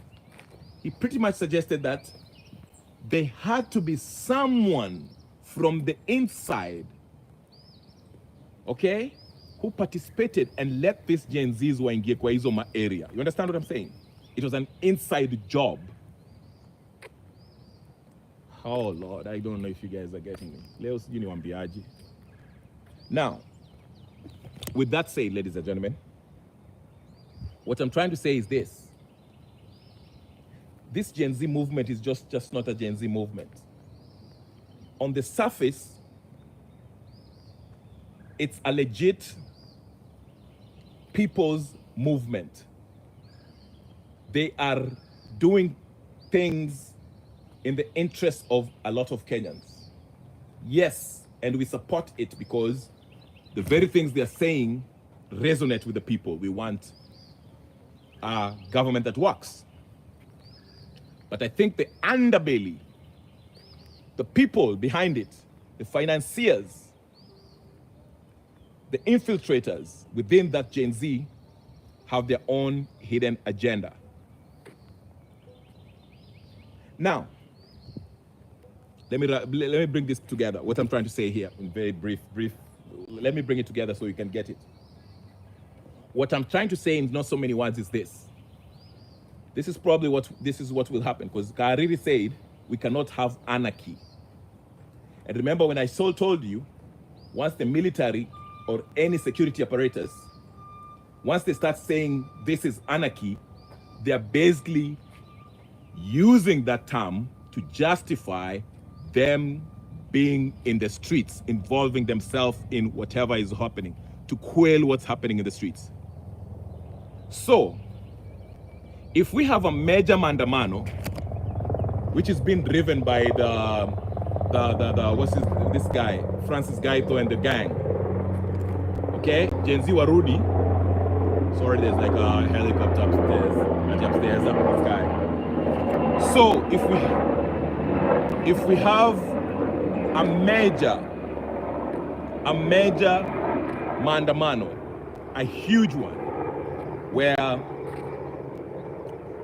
he pretty much suggested that there had to be someone from the inside, okay, who participated and let these Gen Zs waingie kwa hizo ma area. You understand what I'm saying? It was an inside job. Oh Lord, I don't know if you guys are getting me. Leo sijui niwaambiaje. Now, with that said, ladies and gentlemen, what I'm trying to say is this. This Gen Z movement is just not a Gen Z movement. On the surface, it's a legit people's movement. They are doing things in the interest of a lot of Kenyans. Yes, and we support it because the very things they are saying resonate with the people. We want a government that works. But I think the underbelly, the people behind it, the financiers, the infiltrators within that Gen Z have their own hidden agenda. Now, let me bring this together. What I'm trying to say here in very brief. Let me bring it together so you can get it. What I'm trying to say in not so many words is this. This is probably what will happen, because Kahariri said we cannot have anarchy. And remember when I told you, once the military or any security apparatus, once they start saying this is anarchy, they are basically using that term to justify them being in the streets, involving themselves in whatever is happening, to quell what's happening in the streets. So, if we have a major mandamano, which is being driven by this guy, Francis Gaito and the gang, okay, Gen Z Warudi, sorry, there's like a helicopter upstairs up in the sky. So if we have a major mandamano, a huge one, where,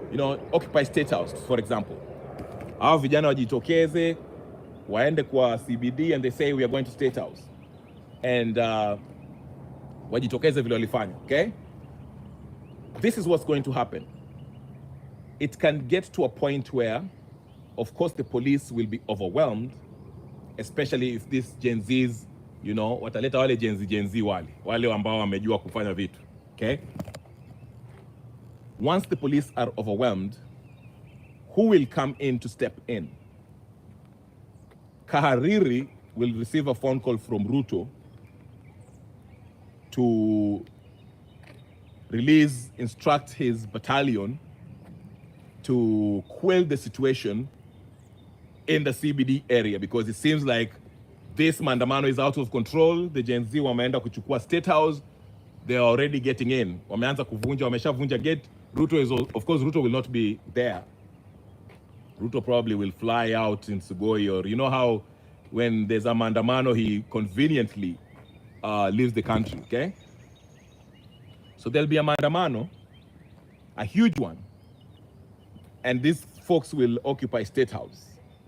you know, Occupy State House, for example. Hao vijana wajitokeze, waende kwa CBD and they say we are going to State House. And wajitokeze vile walifanya, okay? This is what's going to happen. It can get to a point where, of course, the police will be overwhelmed, especially if these Gen Zs, you know, wataleta wale Gen Z wale ambao wamejua kufanya vitu, okay? Once the police are overwhelmed, who will come in to step in? Kahariri will receive a phone call from Ruto to instruct his battalion to quell the situation in the CBD area, because it seems like this mandamano is out of control. The Gen Z wameenda kuchukua State House. They are already getting in. Wameanza kuvunja, wameshavunja gate. Ruto will not be there. Ruto probably will fly out in Sugoi, or you know how when there's a mandamano, he conveniently leaves the country, okay? So there'll be a mandamano, a huge one, and these folks will occupy State House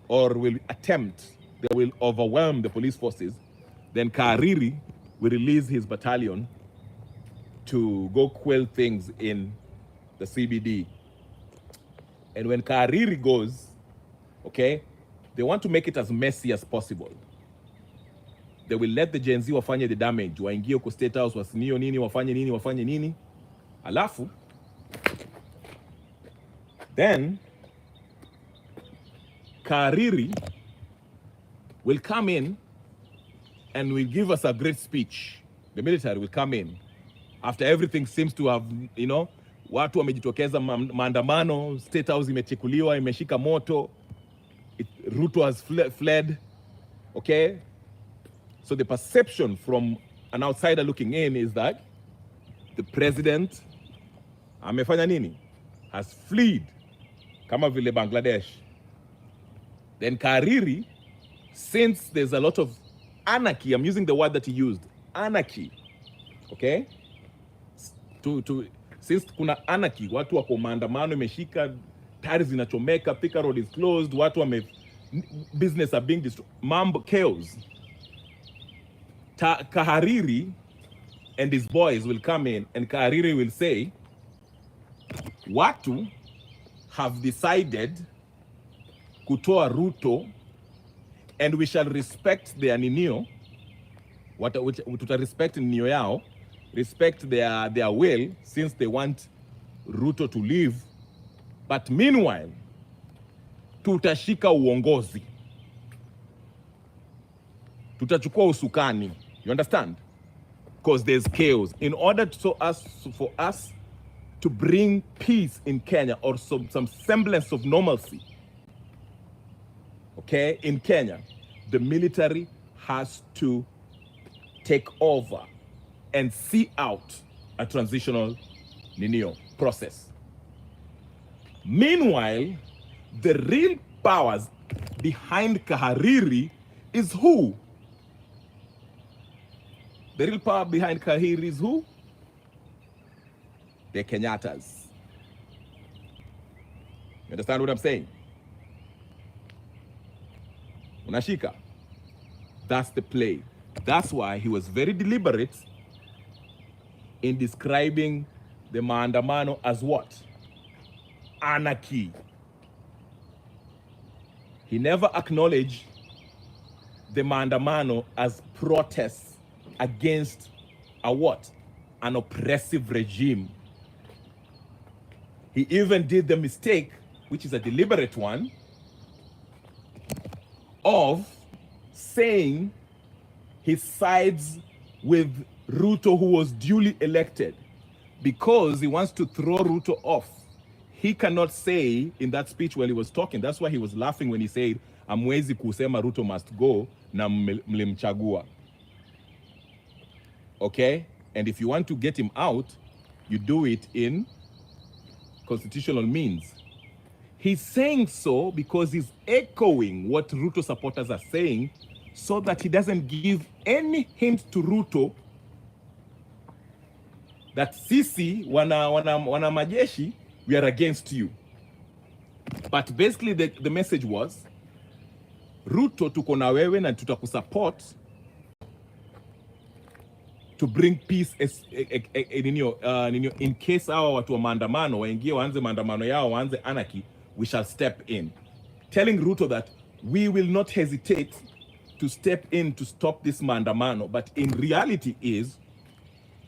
or will attempt, they will overwhelm the police forces, then Kahariri will release his battalion to go quell things in the CBD. And when Kahariri goes, okay, they want to make it as messy as possible. They will let the Gen Z wafanye the damage, waingie huko State House, wasinio nini, wafanye nini. Alafu, then Kahariri will come in and will give us a great speech. The military will come in after everything seems to have, you know, watu wamejitokeza maandamano, State House imechekuliwa, imeshika moto, Ruto has fled, okay? So the perception from an outsider looking in is that the president amefanya nini? Has fled, kama vile Bangladesh. Then Kahariri, since there's a lot of anarchy, I'm using the word that he used, anarchy, okay? Since kuna anarchy, watu wako maandamano imeshika, tires zinachomeka, Thika Road is closed, watu business are being destroyed, mambo chaos. Kahariri and his boys will come in and Kahariri will say, watu have decided kutoa Ruto and we shall respect their ninio, tuta respect ninio yao, respect their will since they want Ruto to leave, but meanwhile tutashika uongozi, tutachukua usukani. You understand? Because there's chaos. In order for us to bring peace in Kenya or some semblance of normalcy, okay, in Kenya, the military has to take over and see out a transitional process. Meanwhile, the real powers behind Kahariri is who? The real power behind Kahariri is who? The Kenyatas. You understand what I'm saying? Unashika? That's the play. That's why he was very deliberate in describing the maandamano as what? Anarchy. He never acknowledged the maandamano as protests against a what? An oppressive regime. He even did the mistake, which is a deliberate one, of saying he sides with Ruto, who was duly elected, because he wants to throw Ruto off. He cannot say in that speech while he was talking, that's why he was laughing when he said, amwezi kusema Ruto must go na mlimchagua. Okay? And if you want to get him out, you do it in constitutional means. He's saying so because he's echoing what Ruto supporters are saying so that he doesn't give any hint to Ruto that sisi wana majeshi, we are against you. But basically the message was, Ruto tuko na wewe na tutakusupport to bring peace in case hawa watu wa maandamano waingie waanze maandamano yao, waanze anarchy, we shall step in. Telling Ruto that we will not hesitate to step in to stop this maandamano, but in reality is,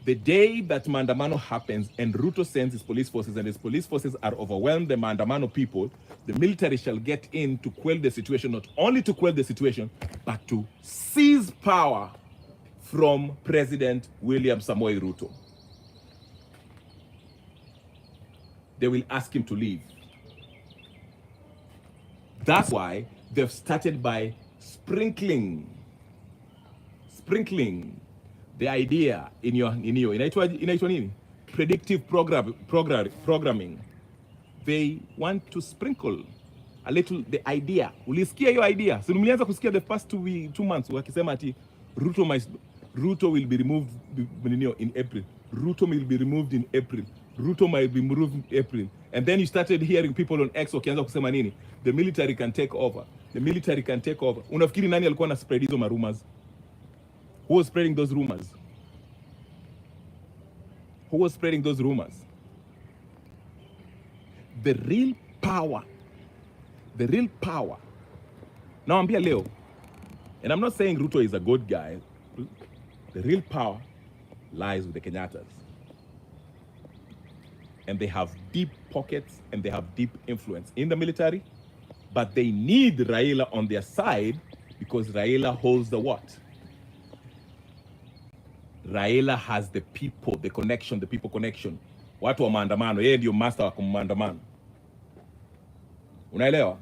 the day that maandamano happens and Ruto sends his police forces and his police forces are overwhelmed, the maandamano people, the military shall get in to quell the situation, not only to quell the situation, but to seize power from President William Samoei Ruto. They will ask him to leave. That's why they've started by sprinkling the idea in your inaitwa nini? Predictive programming. They want to sprinkle a little the idea. Ulisikia hiyo idea? So mlianza kusikia the past 2 months wakisema ati Ruto will be removed in April. Ruto will be removed in April. Ruto might be moving April. And then you started hearing people on X wakianza kusema nini? The military can take over. The military can take over. Unafikiri nani alikuwa na spread hizo rumors? Who was spreading those rumors? Who was spreading those rumors? The real power. The real power. Now ambia leo. And I'm not saying Ruto is a good guy. The real power lies with the Kenyattas. And they have deep pockets and they have deep influence in the military, but they need Raila on their side because Raila holds the what? Raila has the people, the connection, the people connection. Watu wa maandamano, yeye ndio master wa maandamano. Unaelewa?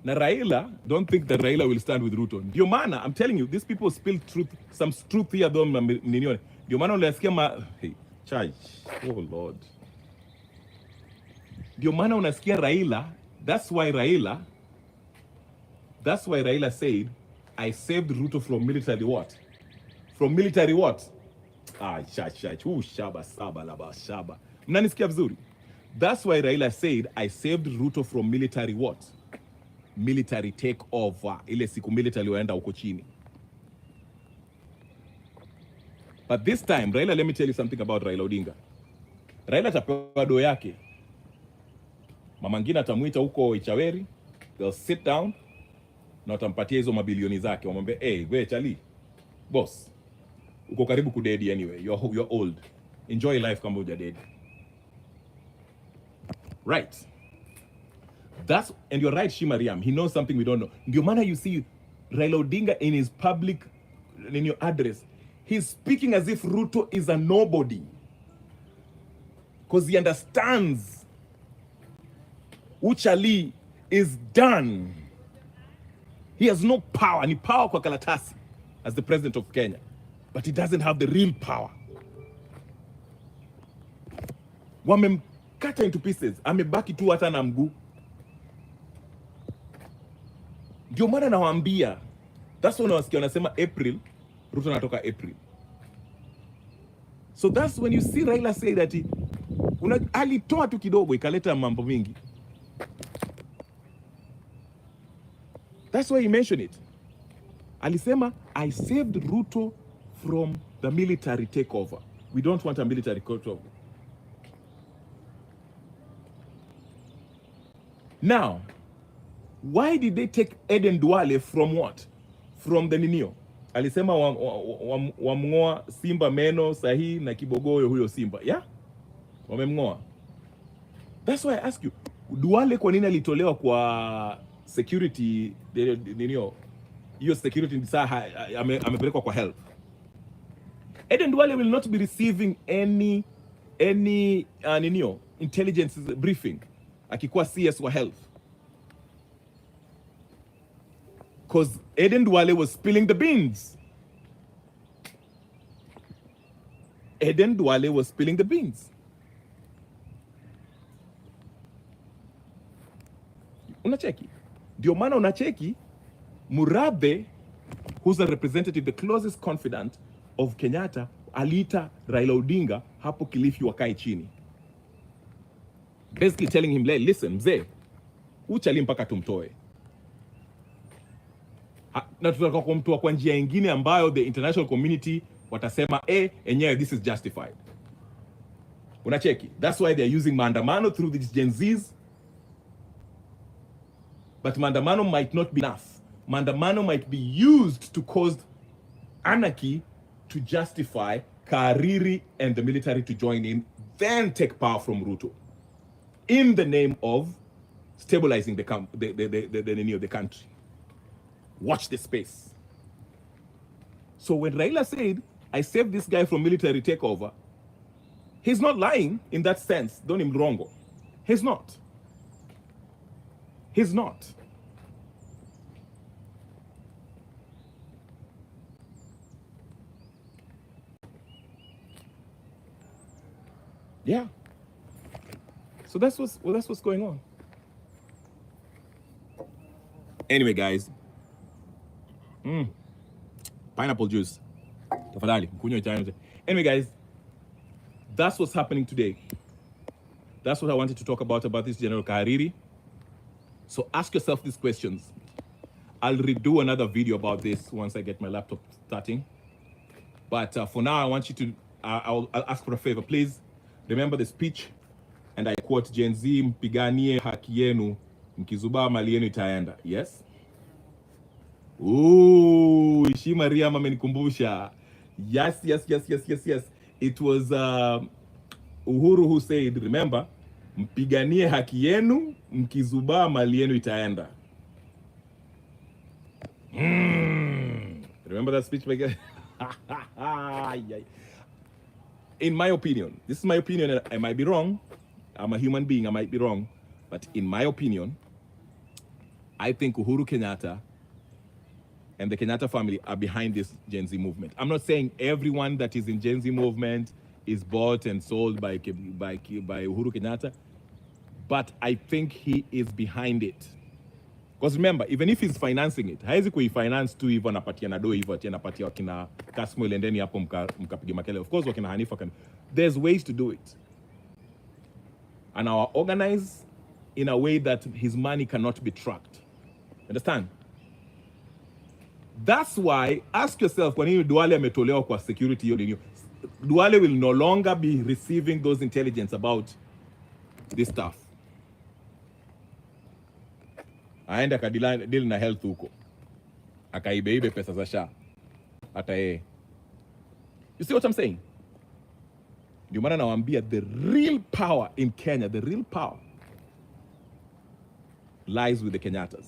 Na Raila, don't think that Raila will stand with Ruto. Ndio maana, I'm telling you, these people spill truth, some truth here though mninione. Ndio maana unasikia hey, charge. Oh Lord. Ndio maana unasikia Raila, that's why Raila said, I saved Ruto from military what? From military what? Shaba saba laba shaba. Mnanisikia vizuri? That's why Raila said, I saved Ruto from military what? Military takeover. Ile siku military waenda huko chini. But this time, Raila, let me tell you something about Raila Odinga. Raila atapewa do yake. Mama ngine atamuita huko Ichaweri, they'll sit down na watampatia hizo mabilioni zake. Wamwambie, hey, we Charlie, boss, uko karibu kudedi anyway, you're old. Enjoy life kama uja dead. Right. And you're right, Shimariam, he knows something we don't know. Ndio maana you see Raila Odinga in his public, in your address, he's speaking as if Ruto is a nobody. Because he understands Uchali is done. He has no power. Ni power kwa karatasi as the president of Kenya. But he doesn't have the real power. Wamemkata into pieces. Amebaki tu hata na mguu. Ndio maana nawaambia. That's when unasikia wanasema April, Ruto anatoka April. So that's when you see Raila say that alitoa tu kidogo ikaleta mambo mingi. That's why he mentioned it. Alisema, I saved Ruto from the military takeover. We don't want a military takeover. Now, why did they take Eden Duale from what? From the Ninio. Alisema wamngoa Simba meno sahi na kibogoyo huyo Simba. Yeah? Wamemngoa. That's why I ask you, Duale kwa nini alitolewa kwa security, hiyo security amepelekwa kwa health? Eden Duale will not be receiving any intelligence briefing akikuwa CS wa health. Because Eden Duale was spilling the beans. Eden Duale was spilling the beans. Unacheki. Ndio maana unacheki Murabe, who's a representative, the closest confidant of Kenyatta, aliita Raila Odinga hapo Kilifi wakae chini. Basically telling him, listen, mzee, uchali mpaka tumtoe. Na tutaka kumtoa kwa njia nyingine ambayo the international community watasema, enyewe this is justified. Unacheki. That's why they're using maandamano through these Gen Zs. But maandamano might not be enough. Maandamano might be used to cause anarchy to justify Kahariri and the military to join in, then take power from Ruto in the name of stabilizing the country. Watch the space. So when Raila said, I saved this guy from military takeover, he's not lying in that sense. Don't him wrong. He's not. He's not. Yeah. So that's what's going on. Anyway, guys. Pineapple juice. Tafadhali, mkunywe chai. Anyway, guys, that's what's happening today. That's what I wanted to talk about this General Kahariri. So ask yourself these questions. I'll redo another video about this once I get my laptop starting. But for now, I want you to, I'll ask for a favor. Please remember the speech, and I quote Gen Z, mpiganie haki yenu, mkizubaa mali yenu itaenda. Yes? Ooh, Ishi Mariam amenikumbusha. Yes. It was Uhuru who said, remember, mpiganie haki yenu, mkizubaa mali yenu itaenda. Remember that speech? In my opinion, this is my opinion, I might be wrong. I'm a human being, I might be wrong. But in my opinion, I think Uhuru Kenyatta and the Kenyatta family are behind this Gen Z movement. I'm not saying everyone that is in Gen Z movement is bought and sold by Uhuru Kenyatta, but I think he is behind it. Because remember, even if he's financing it, haizi kuifinance tu hivyo anapatia na do hivyo anapatia wakina Kasmuel and then hapo mkapiga makele. Of course wakina Hanifa can. There's ways to do it. And our organize in a way that his money cannot be tracked. Understand? That's why, ask yourself, kwa nini Duale ametolewa kwa security hiyo nini? Duale will no longer be receiving those intelligence about this stuff. Aenda kadili na health huko. Akaibeibe pesa za SHA. Hata yeye. You see what I'm saying? Ndio maana nawaambia the real power in Kenya, the real power lies with the Kenyatas.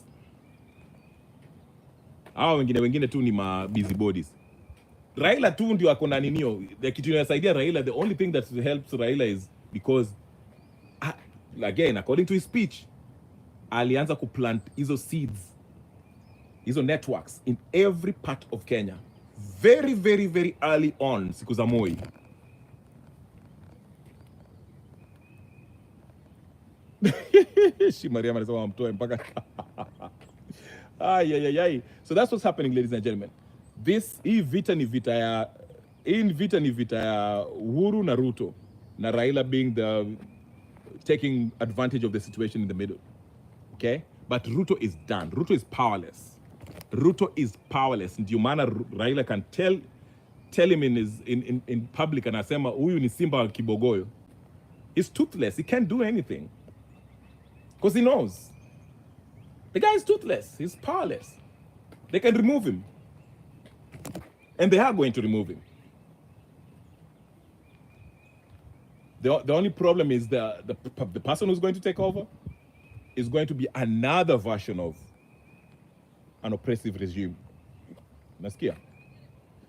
Hao wengine tu ni ma busy bodies. Raila tu ndio akona ninio. The kitu inasaidia Raila, the only thing that helps Raila is because again, according to his speech, alianza kuplant hizo seeds, hizo networks in every part of Kenya very early on, siku za Moi. Mariam anasema mtoe mpaka So that's what's happening, ladies and gentlemen. Hii vita ni vita ya Uhuru na Ruto, na Raila being taking advantage of the situation in the middle. Okay? But Ruto is done. Ruto is powerless. Ruto is powerless. Ndio maana Raila can tell him in public, anasema huyu ni simba wa kibogoyo. He's toothless. He can't do anything. Because he knows. The guy is toothless. He's powerless. They can remove him. And they are going to remove him. The only problem is the person who's going to take over is going to be another version of an oppressive regime. Nasikia?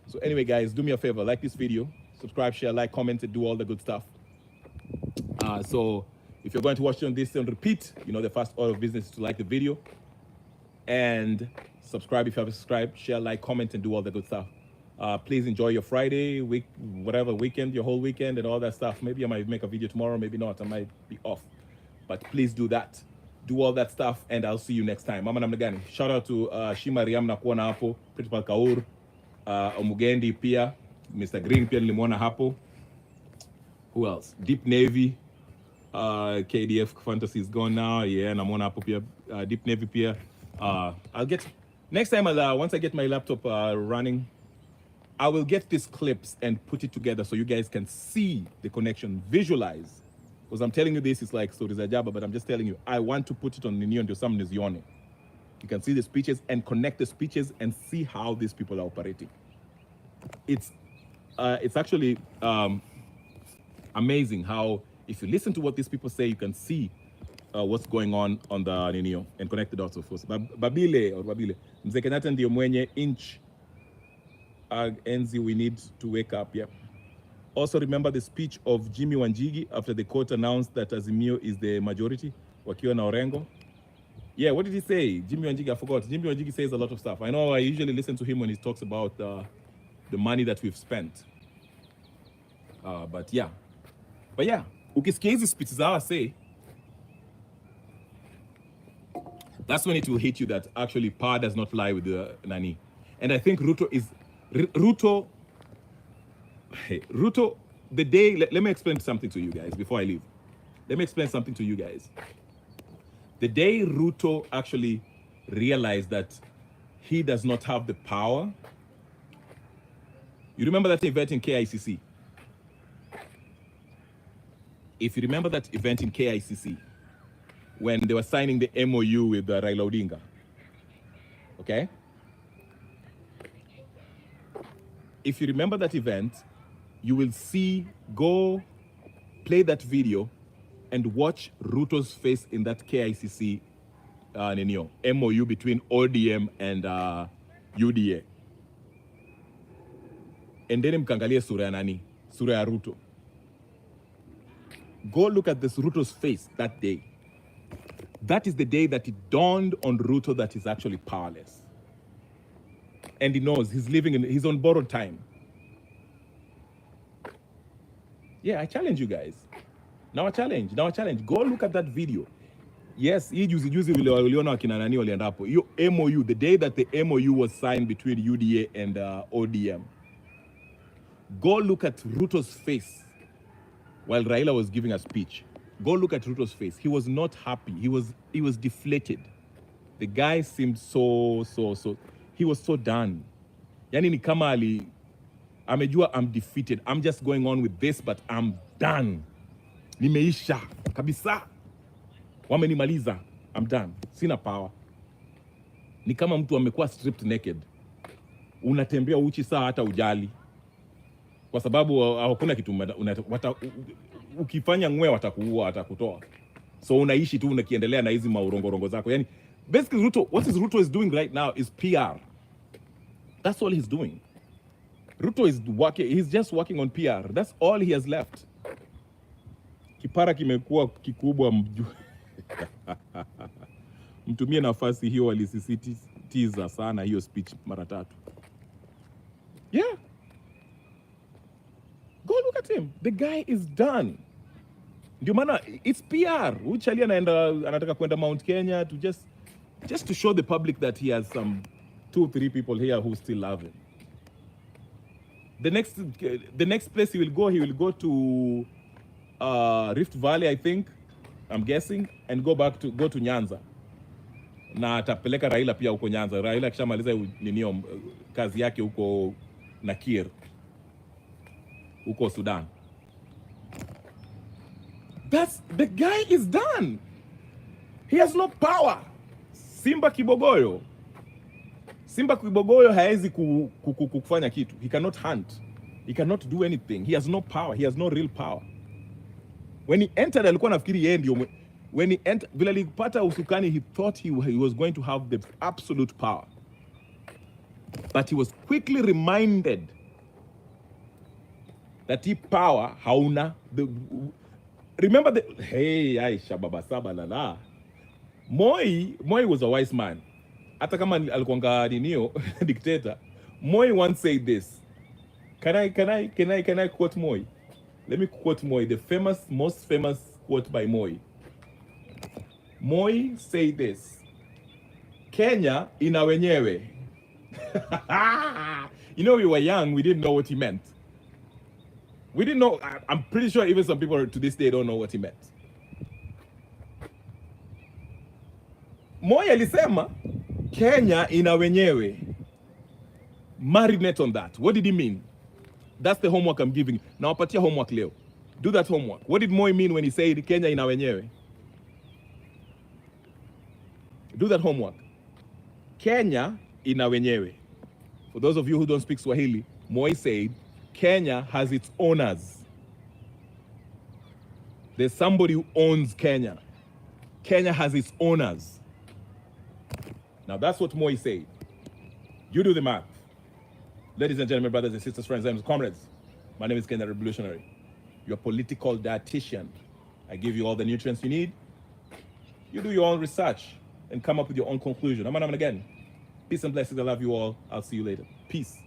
So anyway, guys, do me a favor. Like this video. Subscribe, share, like, comment, and do all the good stuff. So if you're going to watch this on repeat, you know the first order of business is to like the video. And subscribe if you haven't subscribed. Share, like, comment, and do all the good stuff. Please enjoy your Friday, whatever weekend, your whole weekend, and all that stuff. Maybe I might make a video tomorrow, maybe not. I might be off. But please do that. Do all that stuff, and I'll see you next time. Mama namna gani? Shout out to Shima Riam na kuona hapo, Principal Kaur, Omugendi pia, Mr. Green pia nilimwona hapo. Who else? Deep Navy, KDF Fantasy is gone now. Yeah, namuona hapo pia, Deep Navy pia. I'll get next time. Once I get my laptop running, I will get these clips and put it together so you guys can see the connection, visualize. Because I'm telling you this, it's like stories a jabba, but I'm just telling you, I want to put it on Nini and some Nizione. You can see the speeches and connect the speeches and see how these people are operating. It's actually amazing how, if you listen to what these people say, you can see what's going on the Ninio and connect the dots, of course. Babile, Mzee Kenyatta ndio mwenye inch enzi, we need to wake up, yeah. Also remember the speech of Jimmy Wanjigi after the court announced that Azimio is the majority, wakiwa na Orengo. Yeah, what did he say? Jimmy Wanjigi, I forgot. Jimmy Wanjigi says a lot of stuff. I know I usually listen to him when he talks about the money that we've spent. But yeah, ukisikia hizi speeches I say, that's when it will hit you that actually power does not lie with the Nani. And I think Ruto, the day, let me explain something to you guys before I leave. Let me explain something to you guys. The day Ruto actually realized that he does not have the power, you remember that event in KICC? If you remember that event in KICC, when they were signing the MOU with Raila Odinga, okay? If you remember that event, you will see, go play that video and watch Ruto's face in that KICC MOU between ODM and UDA. And then mkangalie sura ya nani? Sura ya Ruto. Go look at this Ruto's face that day. That is the day that it dawned on Ruto that he's actually powerless. And he knows he's on borrowed time. Yeah, I challenge you guys. Now I challenge. Go look at that video. Yes, hii juzi vile waliona wakina nani walienda hapo. Hiyo MOU, the day that the MOU was signed between UDA and ODM. Go look at Ruto's face while Raila was giving a speech. Go look at Ruto's face. He was not happy. He was deflated. The guy seemed so he was so done. Yani ni kama amejua I'm defeated. I'm just going on with this, but I'm done. Nimeisha kabisa. Wamenimaliza. I'm done. Sina power. Ni kama mtu amekuwa stripped naked. Unatembea uchi saa hata ujali. Kwa sababu hakuna kitu ukifanya ngwe watakuua, watakutoa. So unaishi tu unakiendelea na hizi maurongorongo zako. Yani basically Ruto is doing right now is PR. That's all he's doing. Ruto is he's just working on PR. That's all he has left. Kipara kimekuwa kikubwa mtumie nafasi hiyo alisisitiza sana hiyo speech mara 3. Yeah. Go look at him. The guy is done. Ndio maana it's PR. Uchali anataka kwenda Mount Kenya to just to show the public that he has some 2-3 people here who still love him. The next place he will go to Rift Valley, I think, I'm guessing, and go to Nyanza. Na atapeleka Raila pia huko Nyanza. Raila kishamaliza ninio kazi yake huko Nakir, huko Sudan. The guy is done. He has no power. Simba Kibogoyo haezi kufanya kitu. He cannot hunt. He cannot do anything. He has no power. He has no real power. When he entered, alikuwa nafikiri yeye ndio. When he entered, vile alipata usukani, he thought he was going to have the absolute power. But he was quickly reminded that he power hauna. Remember Aisha baba saba lala. Moi was a wise man. Hata kama alikuanga ninio dictator. Moi once said this. Can I quote Moi? Let me quote Moi, the most famous quote by Moi. Moi said this. Kenya ina wenyewe. You know, we were young, we didn't know what he meant. We didn't know. I'm pretty sure even some people to this day don't know what he meant. Moi alisema Kenya ina wenyewe. Marinate on that. What did he mean? That's the homework I'm giving. Now wapatia homework leo. Do that homework. What did Moi mean when he said Kenya ina wenyewe? Do that homework. Kenya ina wenyewe. For those of you who don't speak Swahili, Moi said Kenya has its owners. There's somebody who owns Kenya. Kenya has its owners. Now that's what Moi said. You do the math. Ladies and gentlemen, brothers and sisters, friends, and comrades, my name is Kenya Revolutionary, your political dietitian. I give you all the nutrients you need. You do your own research and come up with your own conclusion. I'm again. Peace and blessings. I love you all. I'll see you later. Peace.